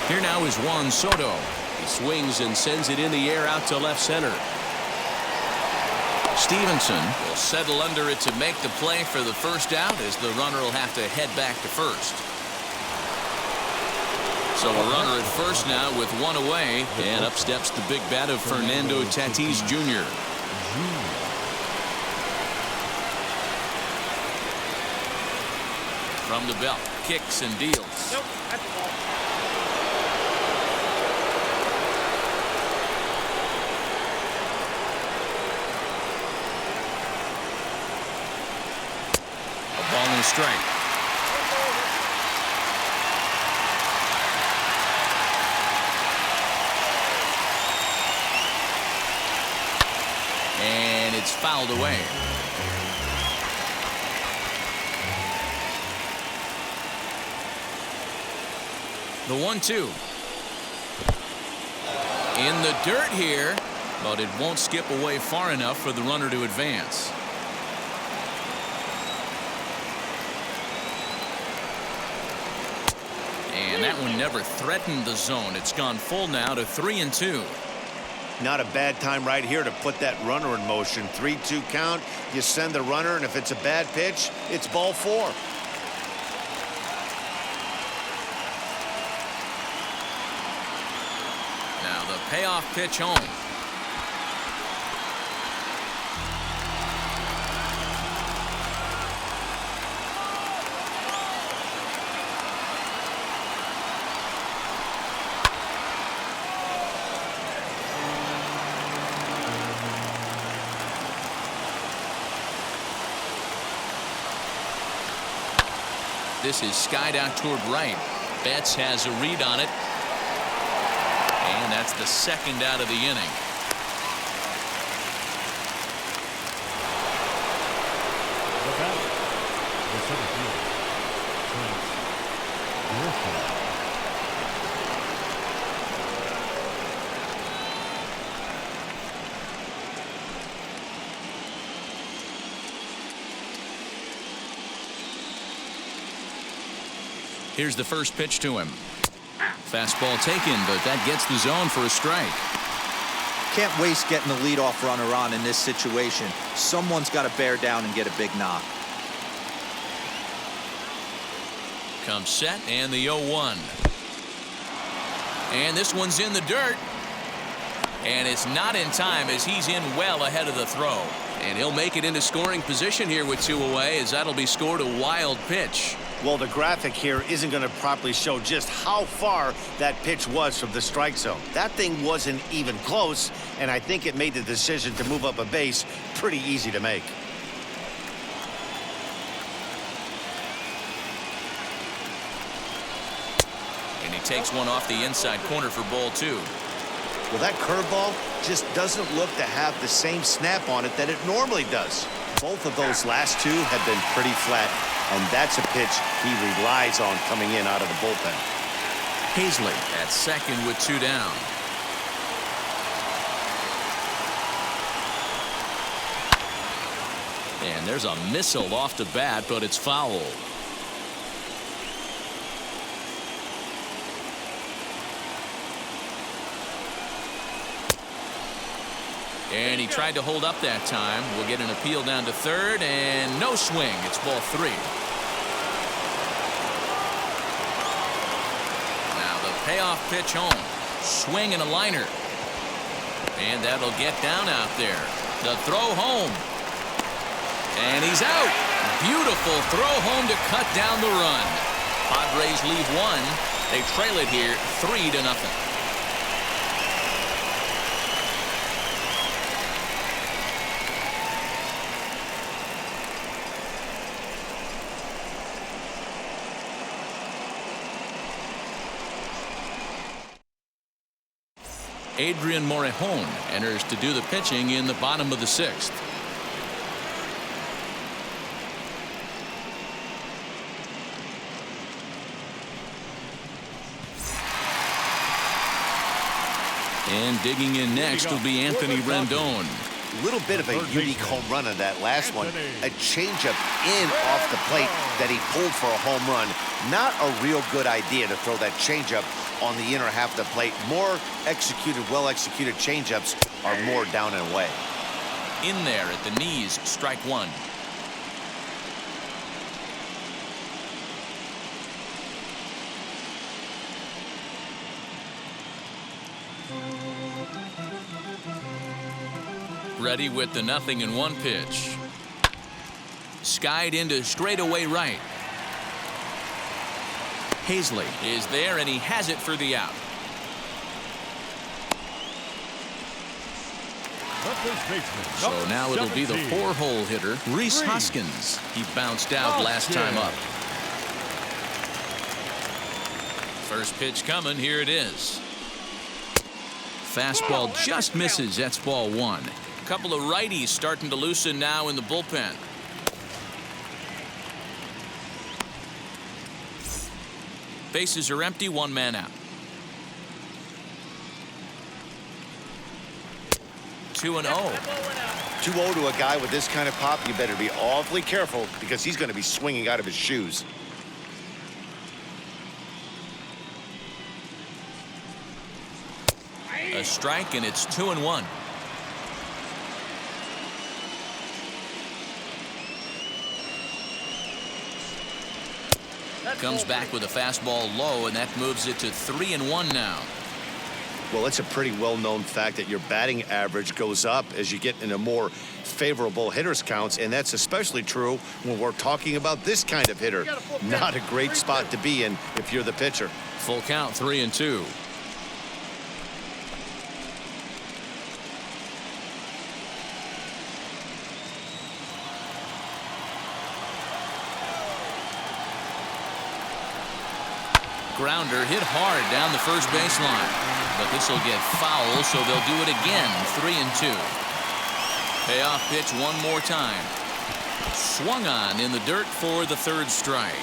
Here now is Juan Soto. He swings and sends it in the air out to left center. Stevenson will settle under it to make the play for the first out as the runner will have to head back to first. So a runner at first now with one away, and up steps the big bat of Fernando Tatis Jr. From the belt, kicks and deals. Nope, that's the ball. Ball and a strike. And it's fouled away. The 1-2. In the dirt here, but it won't skip away far enough for the runner to advance. And that one never threatened the zone. It's gone full now to 3-2. Not a bad time right here to put that runner in motion. 3-2 count. You send the runner, and if it's a bad pitch, it's ball 4. Now the payoff pitch home. This is skied out toward right. Betts has a read on it. And that's the second out of the inning. The batter, the center fielder, Griffin. Here's the first pitch to him. Fastball taken, but that gets the zone for a strike. Can't waste getting the leadoff runner on in this situation. Someone's got to bear down and get a big knock. Comes set and the 0-1. And this one's in the dirt. And it's not in time as he's in well ahead of the throw. And he'll make it into scoring position here with 2 away, as that'll be scored a wild pitch. Well, the graphic here isn't going to properly show just how far that pitch was from the strike zone. That thing wasn't even close, and I think it made the decision to move up a base pretty easy to make. And he takes one off the inside corner for ball 2. Well, that curveball just doesn't look to have the same snap on it that it normally does. Both of those last two have been pretty flat, and that's a pitch he relies on coming in out of the bullpen. Hazley at second with 2 down. And there's a missile off the bat, but it's foul. And he tried to hold up that time. We'll get an appeal down to third, and no swing. It's ball 3. Now the payoff pitch home. Swing and a liner. And that'll get down out there. The throw home. And he's out. Beautiful throw home to cut down the run. Padres leave 1. They trail it here 3-0. Adrian Morejon enters to do the pitching in the bottom of the 6th. And digging in next will be Anthony Rendon. A little bit of a unique home run on that last one. A changeup in off the plate that he pulled for a home run. Not a real good idea to throw that changeup on the inner half of the plate. More executed, well-executed changeups are more down and away. In there at the knees, strike 1. Ready with the 0-1 pitch. Skied into straightaway right. Hazley is there, and he has it for the out. So now it'll be the 4-hole hitter, Rhys Hoskins. He bounced out last time up. First pitch coming. Here it is. Fastball just misses. That's ball 1. A couple of righties starting to loosen now in the bullpen. Bases are empty. 1 man out. 2-0. 2-0 to a guy with this kind of pop. You better be awfully careful because he's going to be swinging out of his shoes. A strike, and it's 2-1. Comes back with a fastball low, and that moves it to 3-1 now. Well, it's a pretty well-known fact that your batting average goes up as you get into more favorable hitters counts, and that's especially true when we're talking about this kind of hitter. Not a great spot to be in if you're the pitcher. Full count, 3-2. Grounder hit hard down the first baseline, but this will get foul, so they'll do it again. 3-2. Payoff pitch one more time. Swung on in the dirt for the 3rd strike.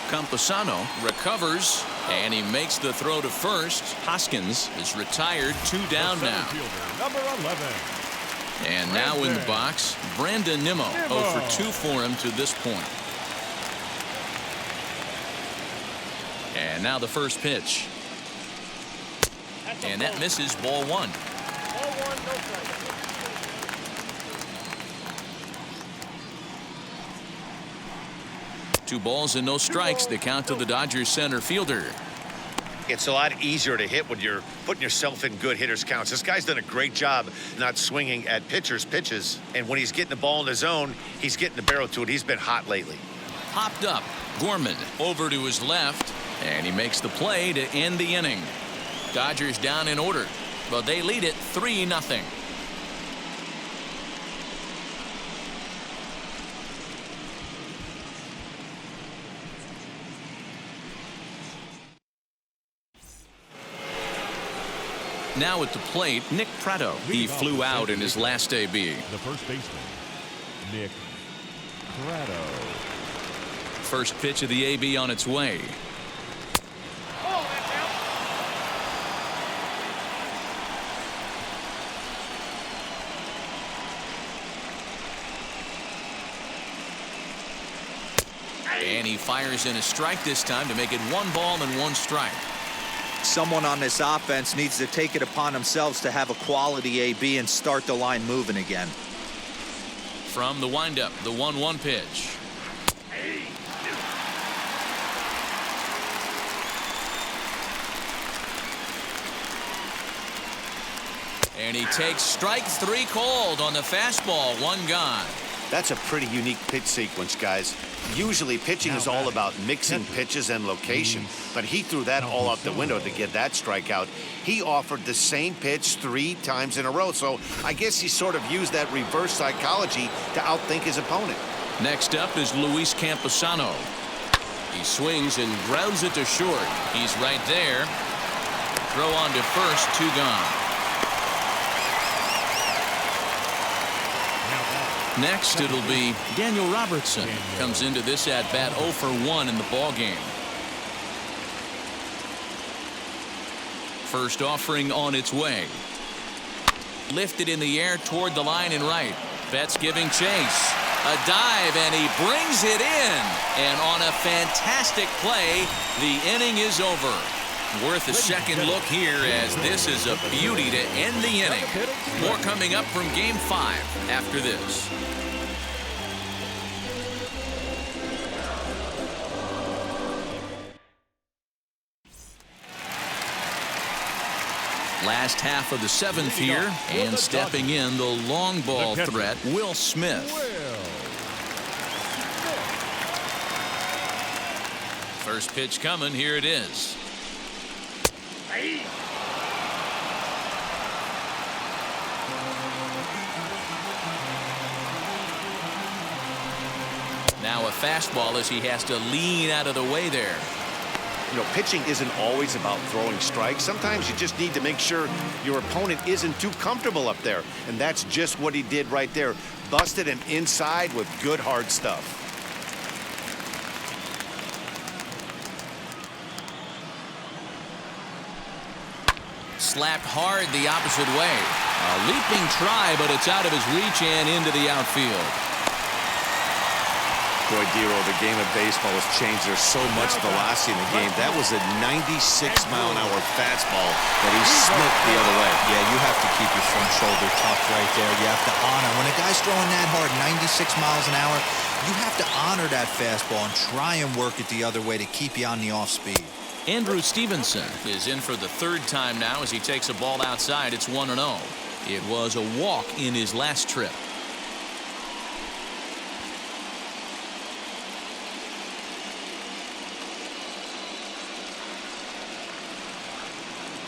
Camposano recovers, and he makes the throw to first. Hoskins is retired. 2 down now. Number 11. And now in the box, Brandon Nimmo. 0 for 2 for him to this point. And now the first pitch. And that misses, ball 1. No strike. 2 balls and no strikes. The count to the Dodgers center fielder. It's a lot easier to hit when you're putting yourself in good hitters' counts. This guy's done a great job not swinging at pitchers' pitches. And when he's getting the ball in the zone, he's getting the barrel to it. He's been hot lately. Popped up. Gorman over to his left. And he makes the play to end the inning. Dodgers down in order, but they lead it 3-0. Now at the plate, Nick Pratto. He flew out in his last AB. The first baseman, Nick Pratto. First pitch of the AB on its way. Oh, that's out. And he fires in a strike this time to make it 1 ball and 1 strike. Someone on this offense needs to take it upon themselves to have a quality AB and start the line moving again. From the windup, the 1-1 pitch. And he takes strike 3 called on the fastball. 1 gone. That's a pretty unique pitch sequence, guys. Usually pitching is all about mixing pitches and location, but he threw that all out the window to get that strikeout. He offered the same pitch 3 times in a row, so I guess he sort of used that reverse psychology to outthink his opponent. Next up is Rhys Camposano. He swings and grounds it to short. He's right there. Throw on to first, 2 gone. Next, it'll be Daniel Robertson. Comes into this at-bat 0 for 1 in the ballgame. First offering on its way. Lifted in the air toward the line and right. Betts giving chase. A dive, and he brings it in. And on a fantastic play, the inning is over. Worth a second look here, as this is a beauty to end the inning. More coming up from Game 5 after this. Last half of the 7th here, and stepping in the long ball threat, Will Smith. First pitch coming, here it is. Now a fastball as he has to lean out of the way there. You know, pitching isn't always about throwing strikes. Sometimes you just need to make sure your opponent isn't too comfortable up there. And that's just what he did right there. Busted him inside with good hard stuff. Slapped hard the opposite way. A leaping try, but it's out of his reach and into the outfield. Boy, Dero, the game of baseball has changed. There's so much velocity in the game. That was a 96-mile-an-hour fastball that he slipped the other way. Yeah, you have to keep your front shoulder tucked right there. You have to honor. When a guy's throwing that hard, 96 miles an hour, you have to honor that fastball and try and work it the other way to keep you on the off speed. Andrew Stevenson is in for the 3rd time now as he takes a ball outside. It's 1-0. It was a walk in his last trip.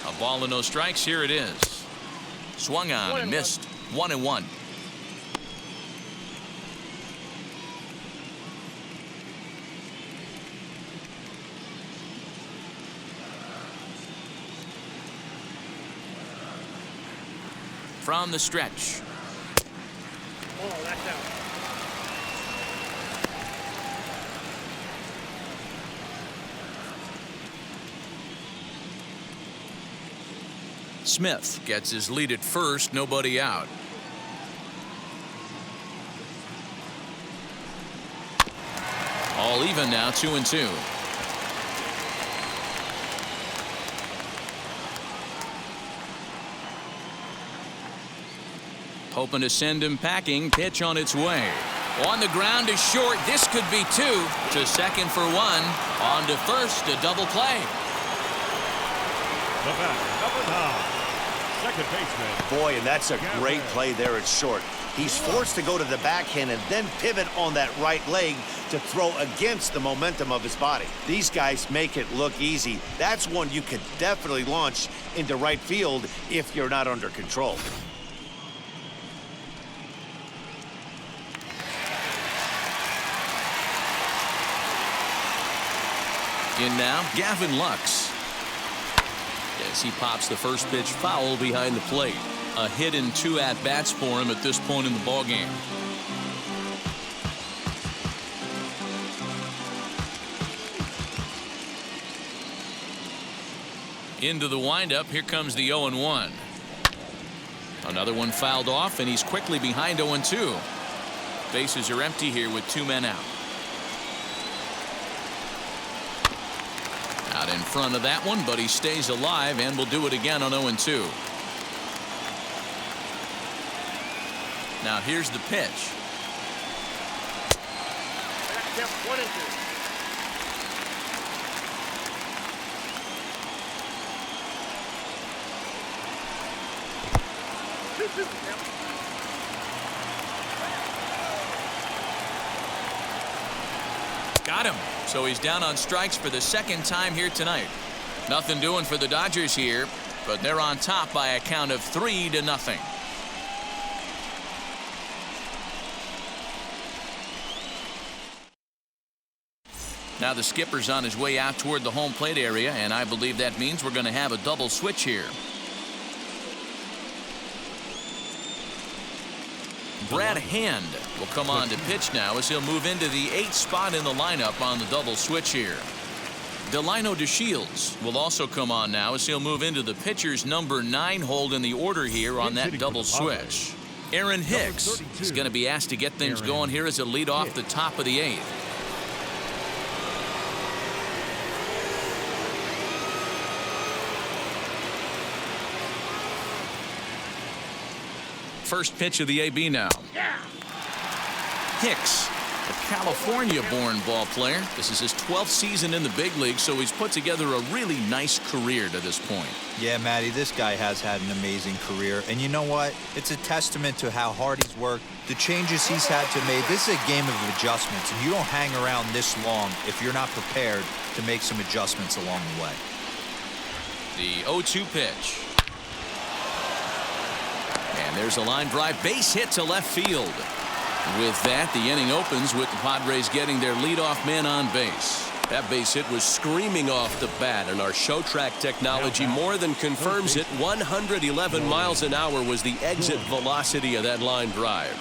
A ball and no strikes. Here it is. Swung on and missed. 1-1. From the stretch. Oh, that's out. Smith gets his lead at first, nobody out. All even now, 2-2. Hoping to send him packing. Pitch on its way. On the ground is short. This could be two. To second for one. On to first, a double play. The batter, number 9, second baseman. Boy, and that's a great play there at short. He's forced to go to the backhand and then pivot on that right leg to throw against the momentum of his body. These guys make it look easy. That's one you could definitely launch into right field if you're not under control. In now, Gavin Lux. As he pops the first pitch foul behind the plate. A hit and 2 at-bats for him at this point in the ballgame. Into the windup. Here comes the 0-1. Another one fouled off, and he's quickly behind 0-2. Bases are empty here with 2 men out. Out in front of that one, but he stays alive and will do it again on 0-2. Now here's the pitch. That's 1 and 2. Got him. So he's down on strikes for the second time here tonight. Nothing doing for the Dodgers here, but they're on top by a count of 3-0. Now the skipper's on his way out toward the home plate area, and I believe that means we're going to have a double switch here. Brad Hand will come on to pitch now as he'll move into the 8th spot in the lineup on the double switch here. Delino DeShields will also come on now as he'll move into the pitcher's number 9 hold in the order here on that double switch. Aaron Hicks is going to be asked to get things going here as a lead off the top of the 8th. First pitch of the AB now. Hicks, a California-born ball player. This is his 12th season in the big league, so he's put together a really nice career to this point. Yeah, Matty, this guy has had an amazing career. And you know what? It's a testament to how hard he's worked, the changes he's had to make. This is a game of adjustments, and you don't hang around this long if you're not prepared to make some adjustments along the way. The 0-2 pitch. And there's a line drive base hit to left field. With that, the inning opens with the Padres getting their leadoff man on base. That base hit was screaming off the bat, and our show track technology more than confirms it. 111 miles an hour was the exit velocity of that line drive.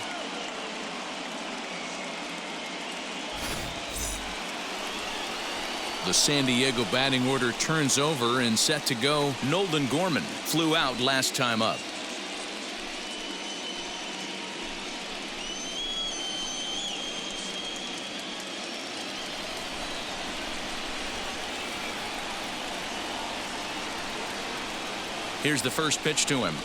The San Diego batting order turns over and set to go. Nolan Gorman flew out last time up. Here's the first pitch to him.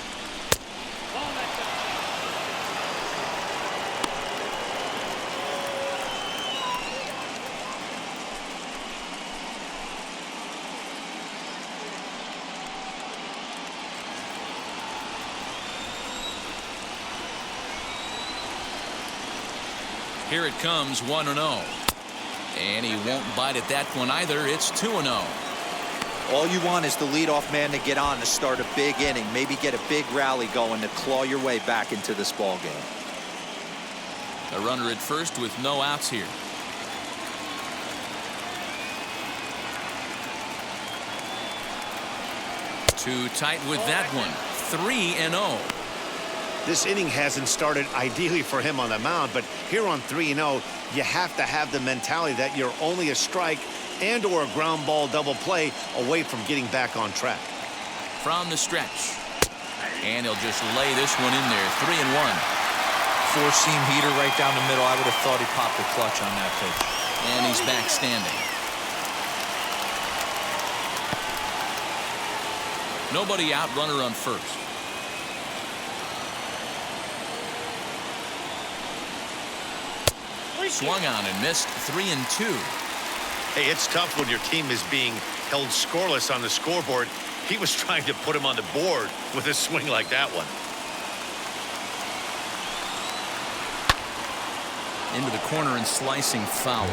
Here it comes, 1-0. And he won't bite at that one either. It's 2-0. All you want is the leadoff man to get on to start a big inning, maybe get a big rally going to claw your way back into this ball game. A runner at first with no outs here. Too tight with that one. 3-0. This inning hasn't started ideally for him on the mound, but here on 3-0, you have to have the mentality that you're only a strike and or a ground ball double play away from getting back on track. From the stretch. And he'll just lay this one in there. 3-1. Four-seam heater right down the middle. I would have thought he popped the clutch on that pitch. And he's back standing. Nobody out, runner on first. Swung on and missed 3-2. Hey, it's tough when your team is being held scoreless on the scoreboard. He was trying to put him on the board with a swing like that one. Into the corner and slicing foul.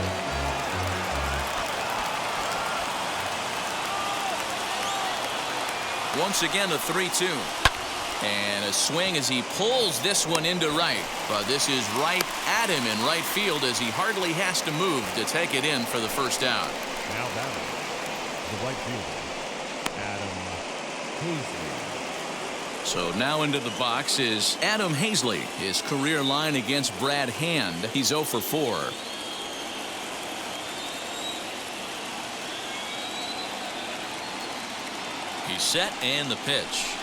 Once again, a 3-2. And a swing as he pulls this one into right. But this is right at him in right field as he hardly has to move to take it in for the first out. Now batting, the right fielder, Adam Hazley. So now into the box is Adam Hazley. His career line against Brad Hand. He's 0 for 4. He's set and the pitch.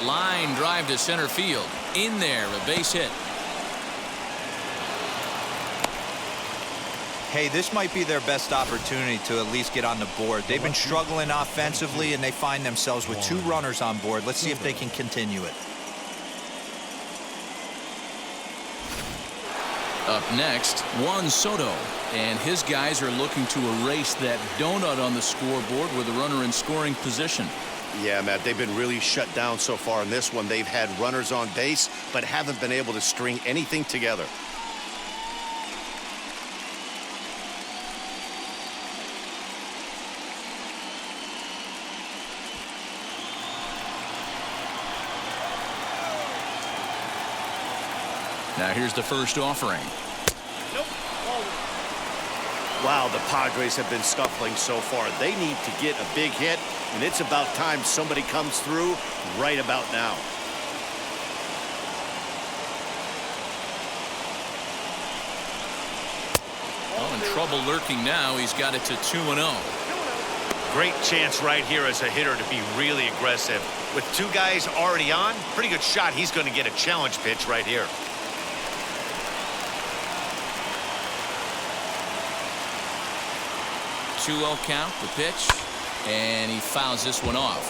Line drive to center field. In there, a base hit. Hey, this might be their best opportunity to at least get on the board. They've been struggling offensively, and they find themselves with 2 runners on board. Let's see if they can continue it. Up next, Juan Soto. And his guys are looking to erase that donut on the scoreboard with a runner in scoring position. Yeah, Matt, they've been really shut down so far in this one. They've had runners on base, but haven't been able to string anything together. Now here's the first offering. Wow, the Padres have been scuffling so far. They need to get a big hit, and it's about time somebody comes through right about now. Oh, in trouble lurking now. He's got it to 2-0. Great chance right here as a hitter to be really aggressive. With 2 guys already on, pretty good shot. He's going to get a challenge pitch right here. 2-0 count, the pitch, and he fouls this one off.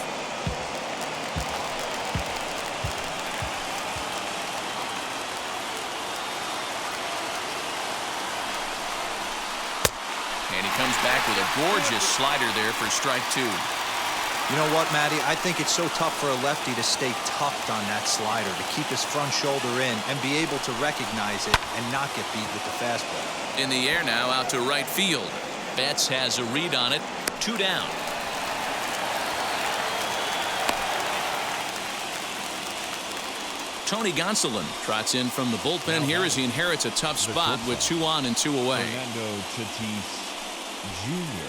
And he comes back with a gorgeous slider there for strike 2. You know what, Matty? I think it's so tough for a lefty to stay tucked on that slider, to keep his front shoulder in and be able to recognize it and not get beat with the fastball. In the air now, out to right field. Betts has a read on it. 2 down. Tony Gonsolin trots in from the bullpen here as he inherits a tough spot with 2 on and 2 away. Fernando Tatis Jr.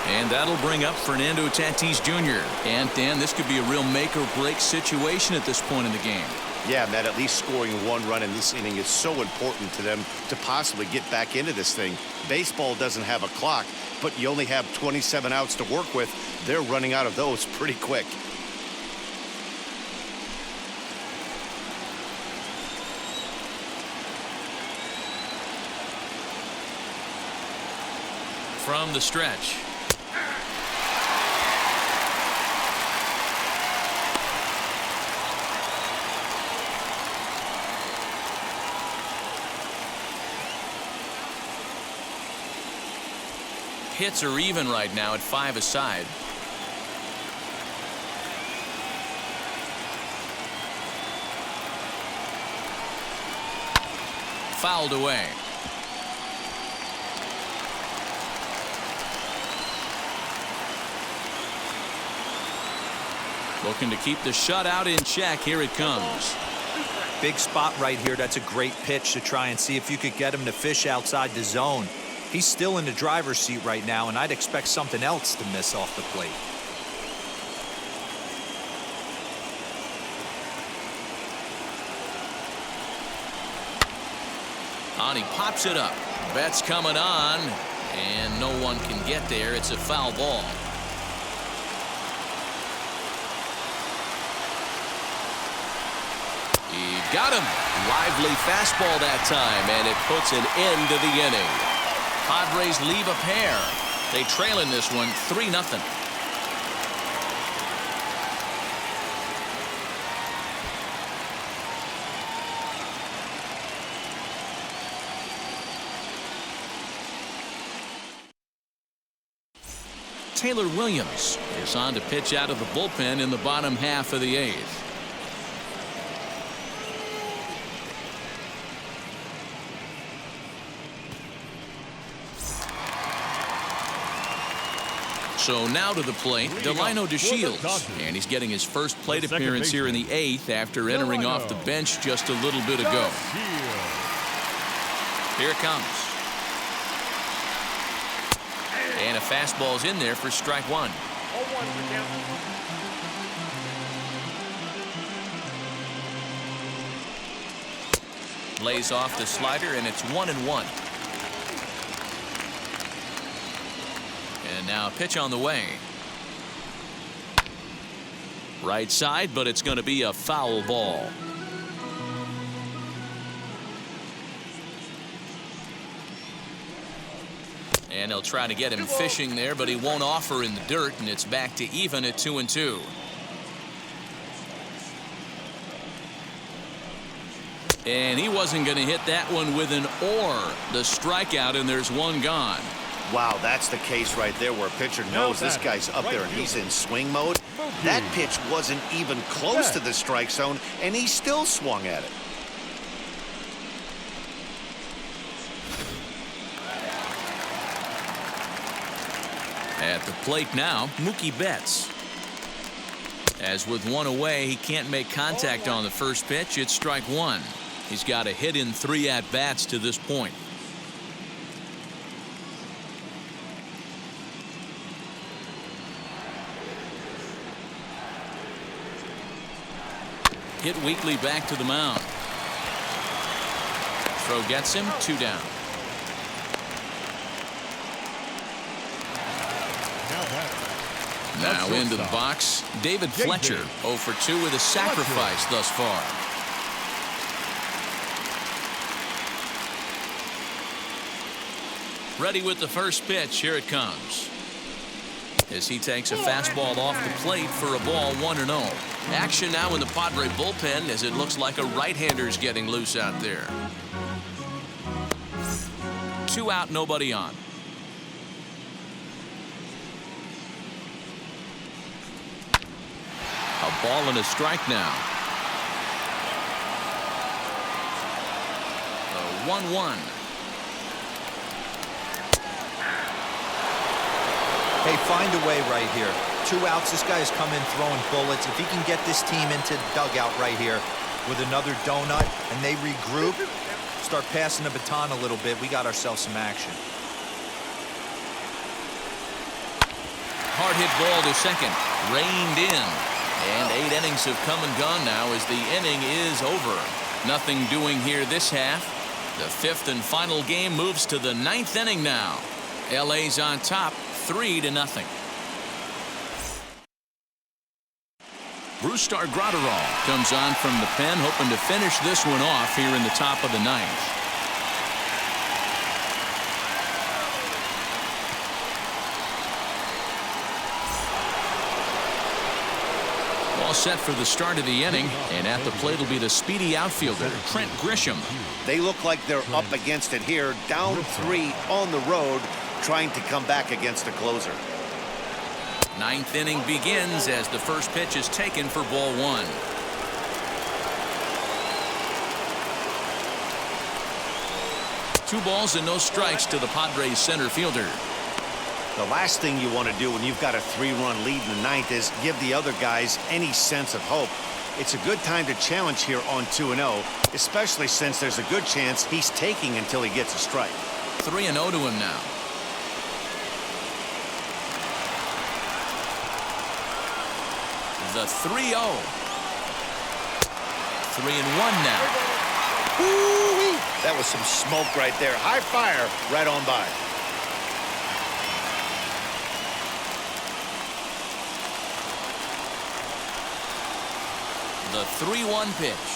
And that'll bring up Fernando Tatis Jr. And Dan, this could be a real make or break situation at this point in the game. Yeah, Matt, at least scoring 1 run in this inning is so important to them to possibly get back into this thing. Baseball doesn't have a clock, but you only have 27 outs to work with. They're running out of those pretty quick. From the stretch. Hits are even right now at 5 aside. Fouled away. Looking to keep the shutout in check. Here it comes. Big spot right here. That's a great pitch to try and see if you could get him to fish outside the zone. He's still in the driver's seat right now, and I'd expect something else to miss off the plate. On, he pops it up. Betts coming on, And no one can get there. It's a foul ball. He got him. Lively fastball that time, and it puts an end to the inning. Padres leave a pair. They trail in this one 3-0. Taylor Williams is on to pitch out of the bullpen in the bottom half of the 8th. So now to the plate, Delino DeShields, and he's getting his first plate appearance here in the 8th after entering off the bench just a little bit ago. Here it comes. And a fastball's in there for strike 1. 0-1 Lays off the slider, and it's 1-1. And now a pitch on the way. Right side, but it's going to be a foul ball. And they'll try to get him fishing there, but he won't offer in the dirt, and it's back to even at 2-2. And he wasn't going to hit that one with an or. The strikeout, and there's one gone. Wow, that's the case right there where a pitcher knows this guy's up there and he's in swing mode. That pitch wasn't even close to the strike zone, and he still swung at it. At the plate now, Mookie Betts. As with one away, he can't make contact on the first pitch. It's strike 1. He's got a hit in 3 at-bats to this point. Hit Wheatley back to the mound. Throw gets him, 2 down. Now into the box, David Fletcher, 0 for 2 with a sacrifice thus far. Ready with the first pitch. Here it comes. As he takes a fastball off the plate for a ball, 1-0. Action now in the Padre bullpen as it looks like a right-hander's getting loose out there. 2 out, nobody on. A ball and a strike now. The 1-1. Hey, find a way right here. 2 outs. This guy is coming throwing bullets. If he can get this team into the dugout right here with another donut and they regroup, start passing the baton a little bit, we got ourselves some action. Hard hit ball to second. Reined in. And 8 innings have come and gone now as the inning is over. Nothing doing here this half. The 5th and final game moves to the 9th inning now. LA's on top 3-0. Bruce Gratterall comes on from the pen, hoping to finish this one off here in the top of the 9th. All set for the start of the inning, and at the plate will be the speedy outfielder, Trent Grisham. They look like they're up against it here, down 3 on the road, trying to come back against the closer. 9th inning begins as the first pitch is taken for ball 1. Two balls and no strikes to the Padres center fielder. The last thing you want to do when you've got a 3-run lead in the 9th is give the other guys any sense of hope. It's a good time to challenge here on 2-0, especially since there's a good chance he's taking until he gets a strike. 3-0 to him now. The 3-0. 3-1 now. Woo-wee. That was some smoke right there. High fire right on by. The 3-1 pitch.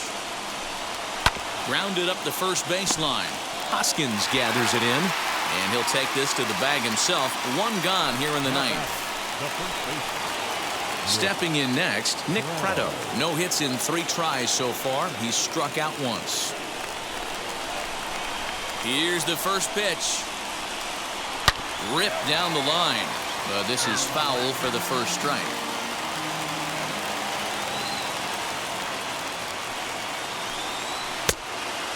Grounded up the first baseline. Hoskins gathers it in, and he'll take this to the bag himself. One gone here in the ninth. Stepping in next, Nick Prado. No hits in 3 tries so far. He's struck out once. Here's the first pitch. Ripped down the line. But this is foul for the first strike.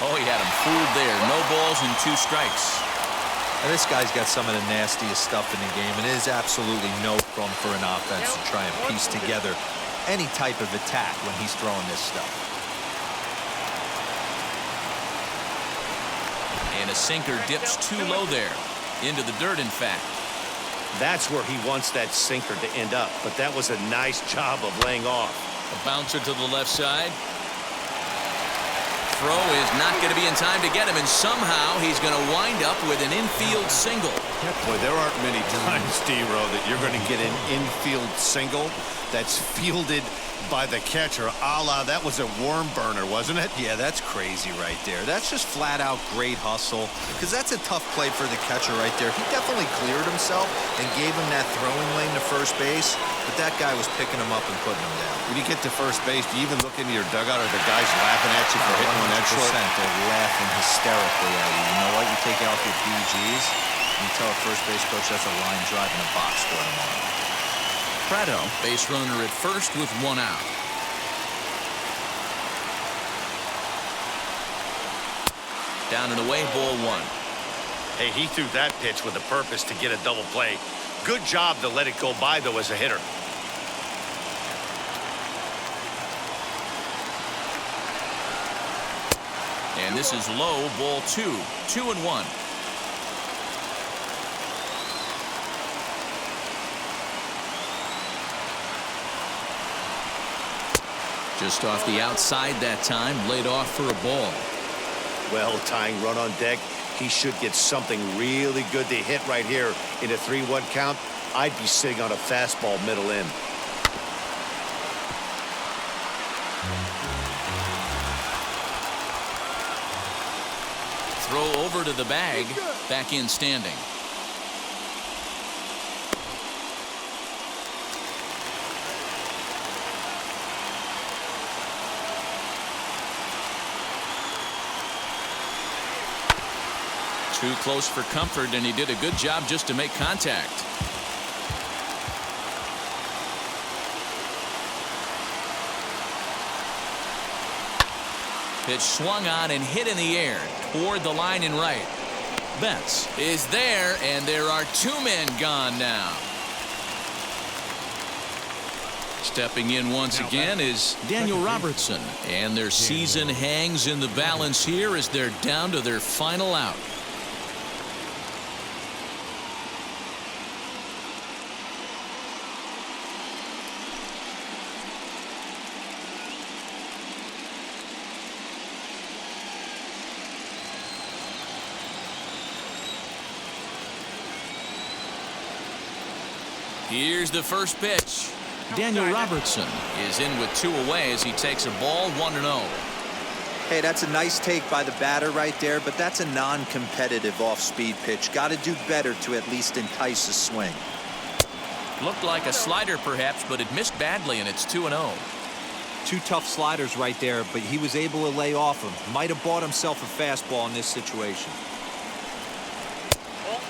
Oh, he had him fooled there. No balls and 2 strikes. And this guy's got some of the nastiest stuff in the game, and it is absolutely no problem for an offense to try and piece together any type of attack when he's throwing this stuff. And a sinker dips too low there. Into the dirt, in fact. That's where he wants that sinker to end up, but that was a nice job of laying off. A bouncer to the left side. Throw is not going to be in time to get him, and somehow he's going to wind up with an infield single. Boy, there aren't many times, D-Row, that you're going to get an infield single that's fielded by the catcher, a la that was a worm burner, wasn't it? Yeah, that's crazy right there. That's just flat out great hustle, because that's a tough play for the catcher right there. He definitely cleared himself and gave him that throwing lane to first base, but that guy was picking him up and putting him down. When you get to first base, do you even look into your dugout? Are the guys laughing at you for hitting one that short? They're laughing hysterically at you. You know what? You take out your BGs, and you tell a first base coach that's a line drive in a box score tomorrow. Prado, base runner at first with 1 out. Down and away, ball 1. Hey, he threw that pitch with a purpose to get a double play. Good job to let it go by, though, as a hitter. And this is low, ball 2. 2-1. Just off the outside that time, laid off for a ball. Well, tying run on deck. He should get something really good to hit right here in a 3-1 count. I'd be sitting on a fastball middle in. Throw over to the bag. Back in standing. Too close for comfort, and he did a good job just to make contact. Pitch swung on and hit in the air toward the line and right. Betts is there, and there are 2 men gone now. Stepping in once again is Daniel Robertson, and their season hangs in the balance here as they're down to their final out. Here's the first pitch. Daniel Robertson is in with 2 away as he takes a ball 1-0. Hey, that's a nice take by the batter right there, but that's a non-competitive off-speed pitch. Got to do better to at least entice a swing. Looked like a slider perhaps, but it missed badly, and it's 2-0. 2 tough sliders right there, but he was able to lay off them. Might have bought himself a fastball in this situation.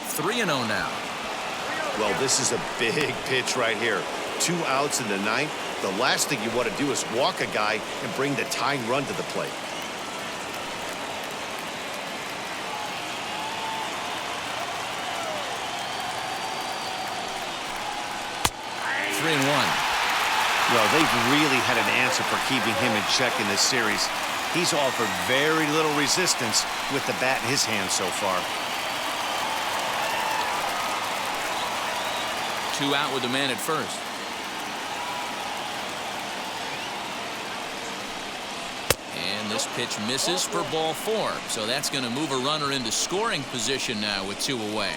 3-0 now. Well, this is a big pitch right here. 2 outs in the 9th. The last thing you want to do is walk a guy and bring the tying run to the plate. Well, they've really had an answer for keeping him in check in this series. He's offered very little resistance with the bat in his hand so far. 2 out with the man at first. And this pitch misses for ball 4. So that's going to move a runner into scoring position now with 2 away.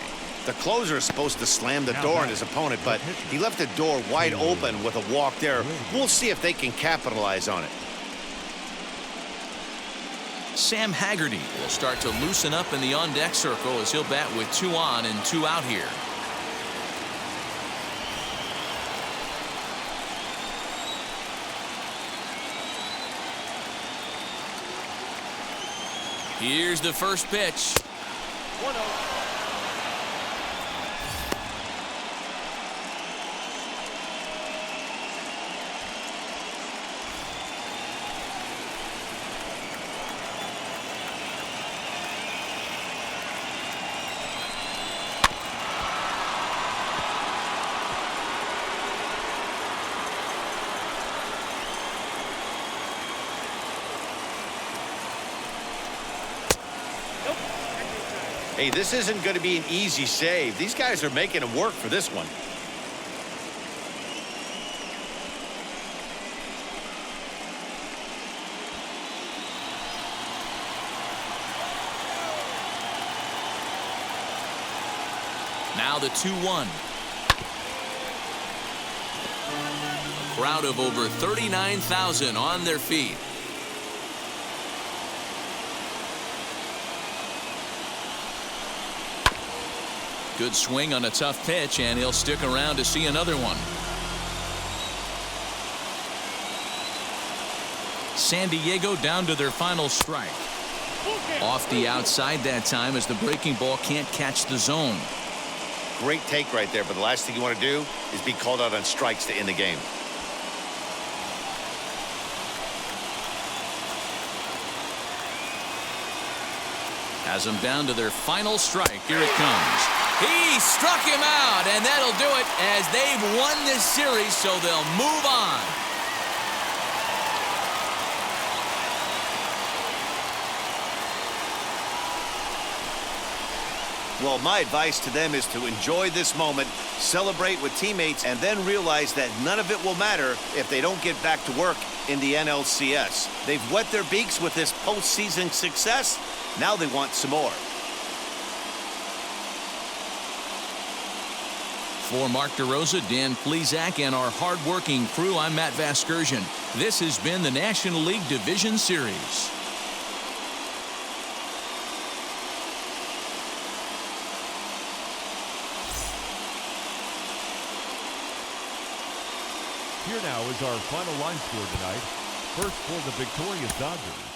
The closer is supposed to slam the door on his opponent, but he left the door wide open with a walk there. We'll see if they can capitalize on it. Sam Haggerty will start to loosen up in the on-deck circle as he'll bat with 2 on and 2 out here. Here's the first pitch. 1-0. Hey, this isn't going to be an easy save. These guys are making him work for this one. Now the 2-1. A crowd of over 39,000 on their feet. Good swing on a tough pitch, and he'll stick around to see another one. San Diego down to their final strike. Off the outside that time as the breaking ball can't catch the zone. Great take right there, but the last thing you want to do is be called out on strikes to end the game. Has them down to their final strike. Here it comes. He struck him out, and that'll do it as they've won this series, so they'll move on. Well, my advice to them is to enjoy this moment, celebrate with teammates, and then realize that none of it will matter if they don't get back to work in the NLCS. They've wet their beaks with this postseason success. Now they want some more. For Mark DeRosa, Dan Plesac, and our hard-working crew, I'm Matt Vasgersian. This has been the National League Division Series. Here now is our final line score tonight. First for the victorious Dodgers,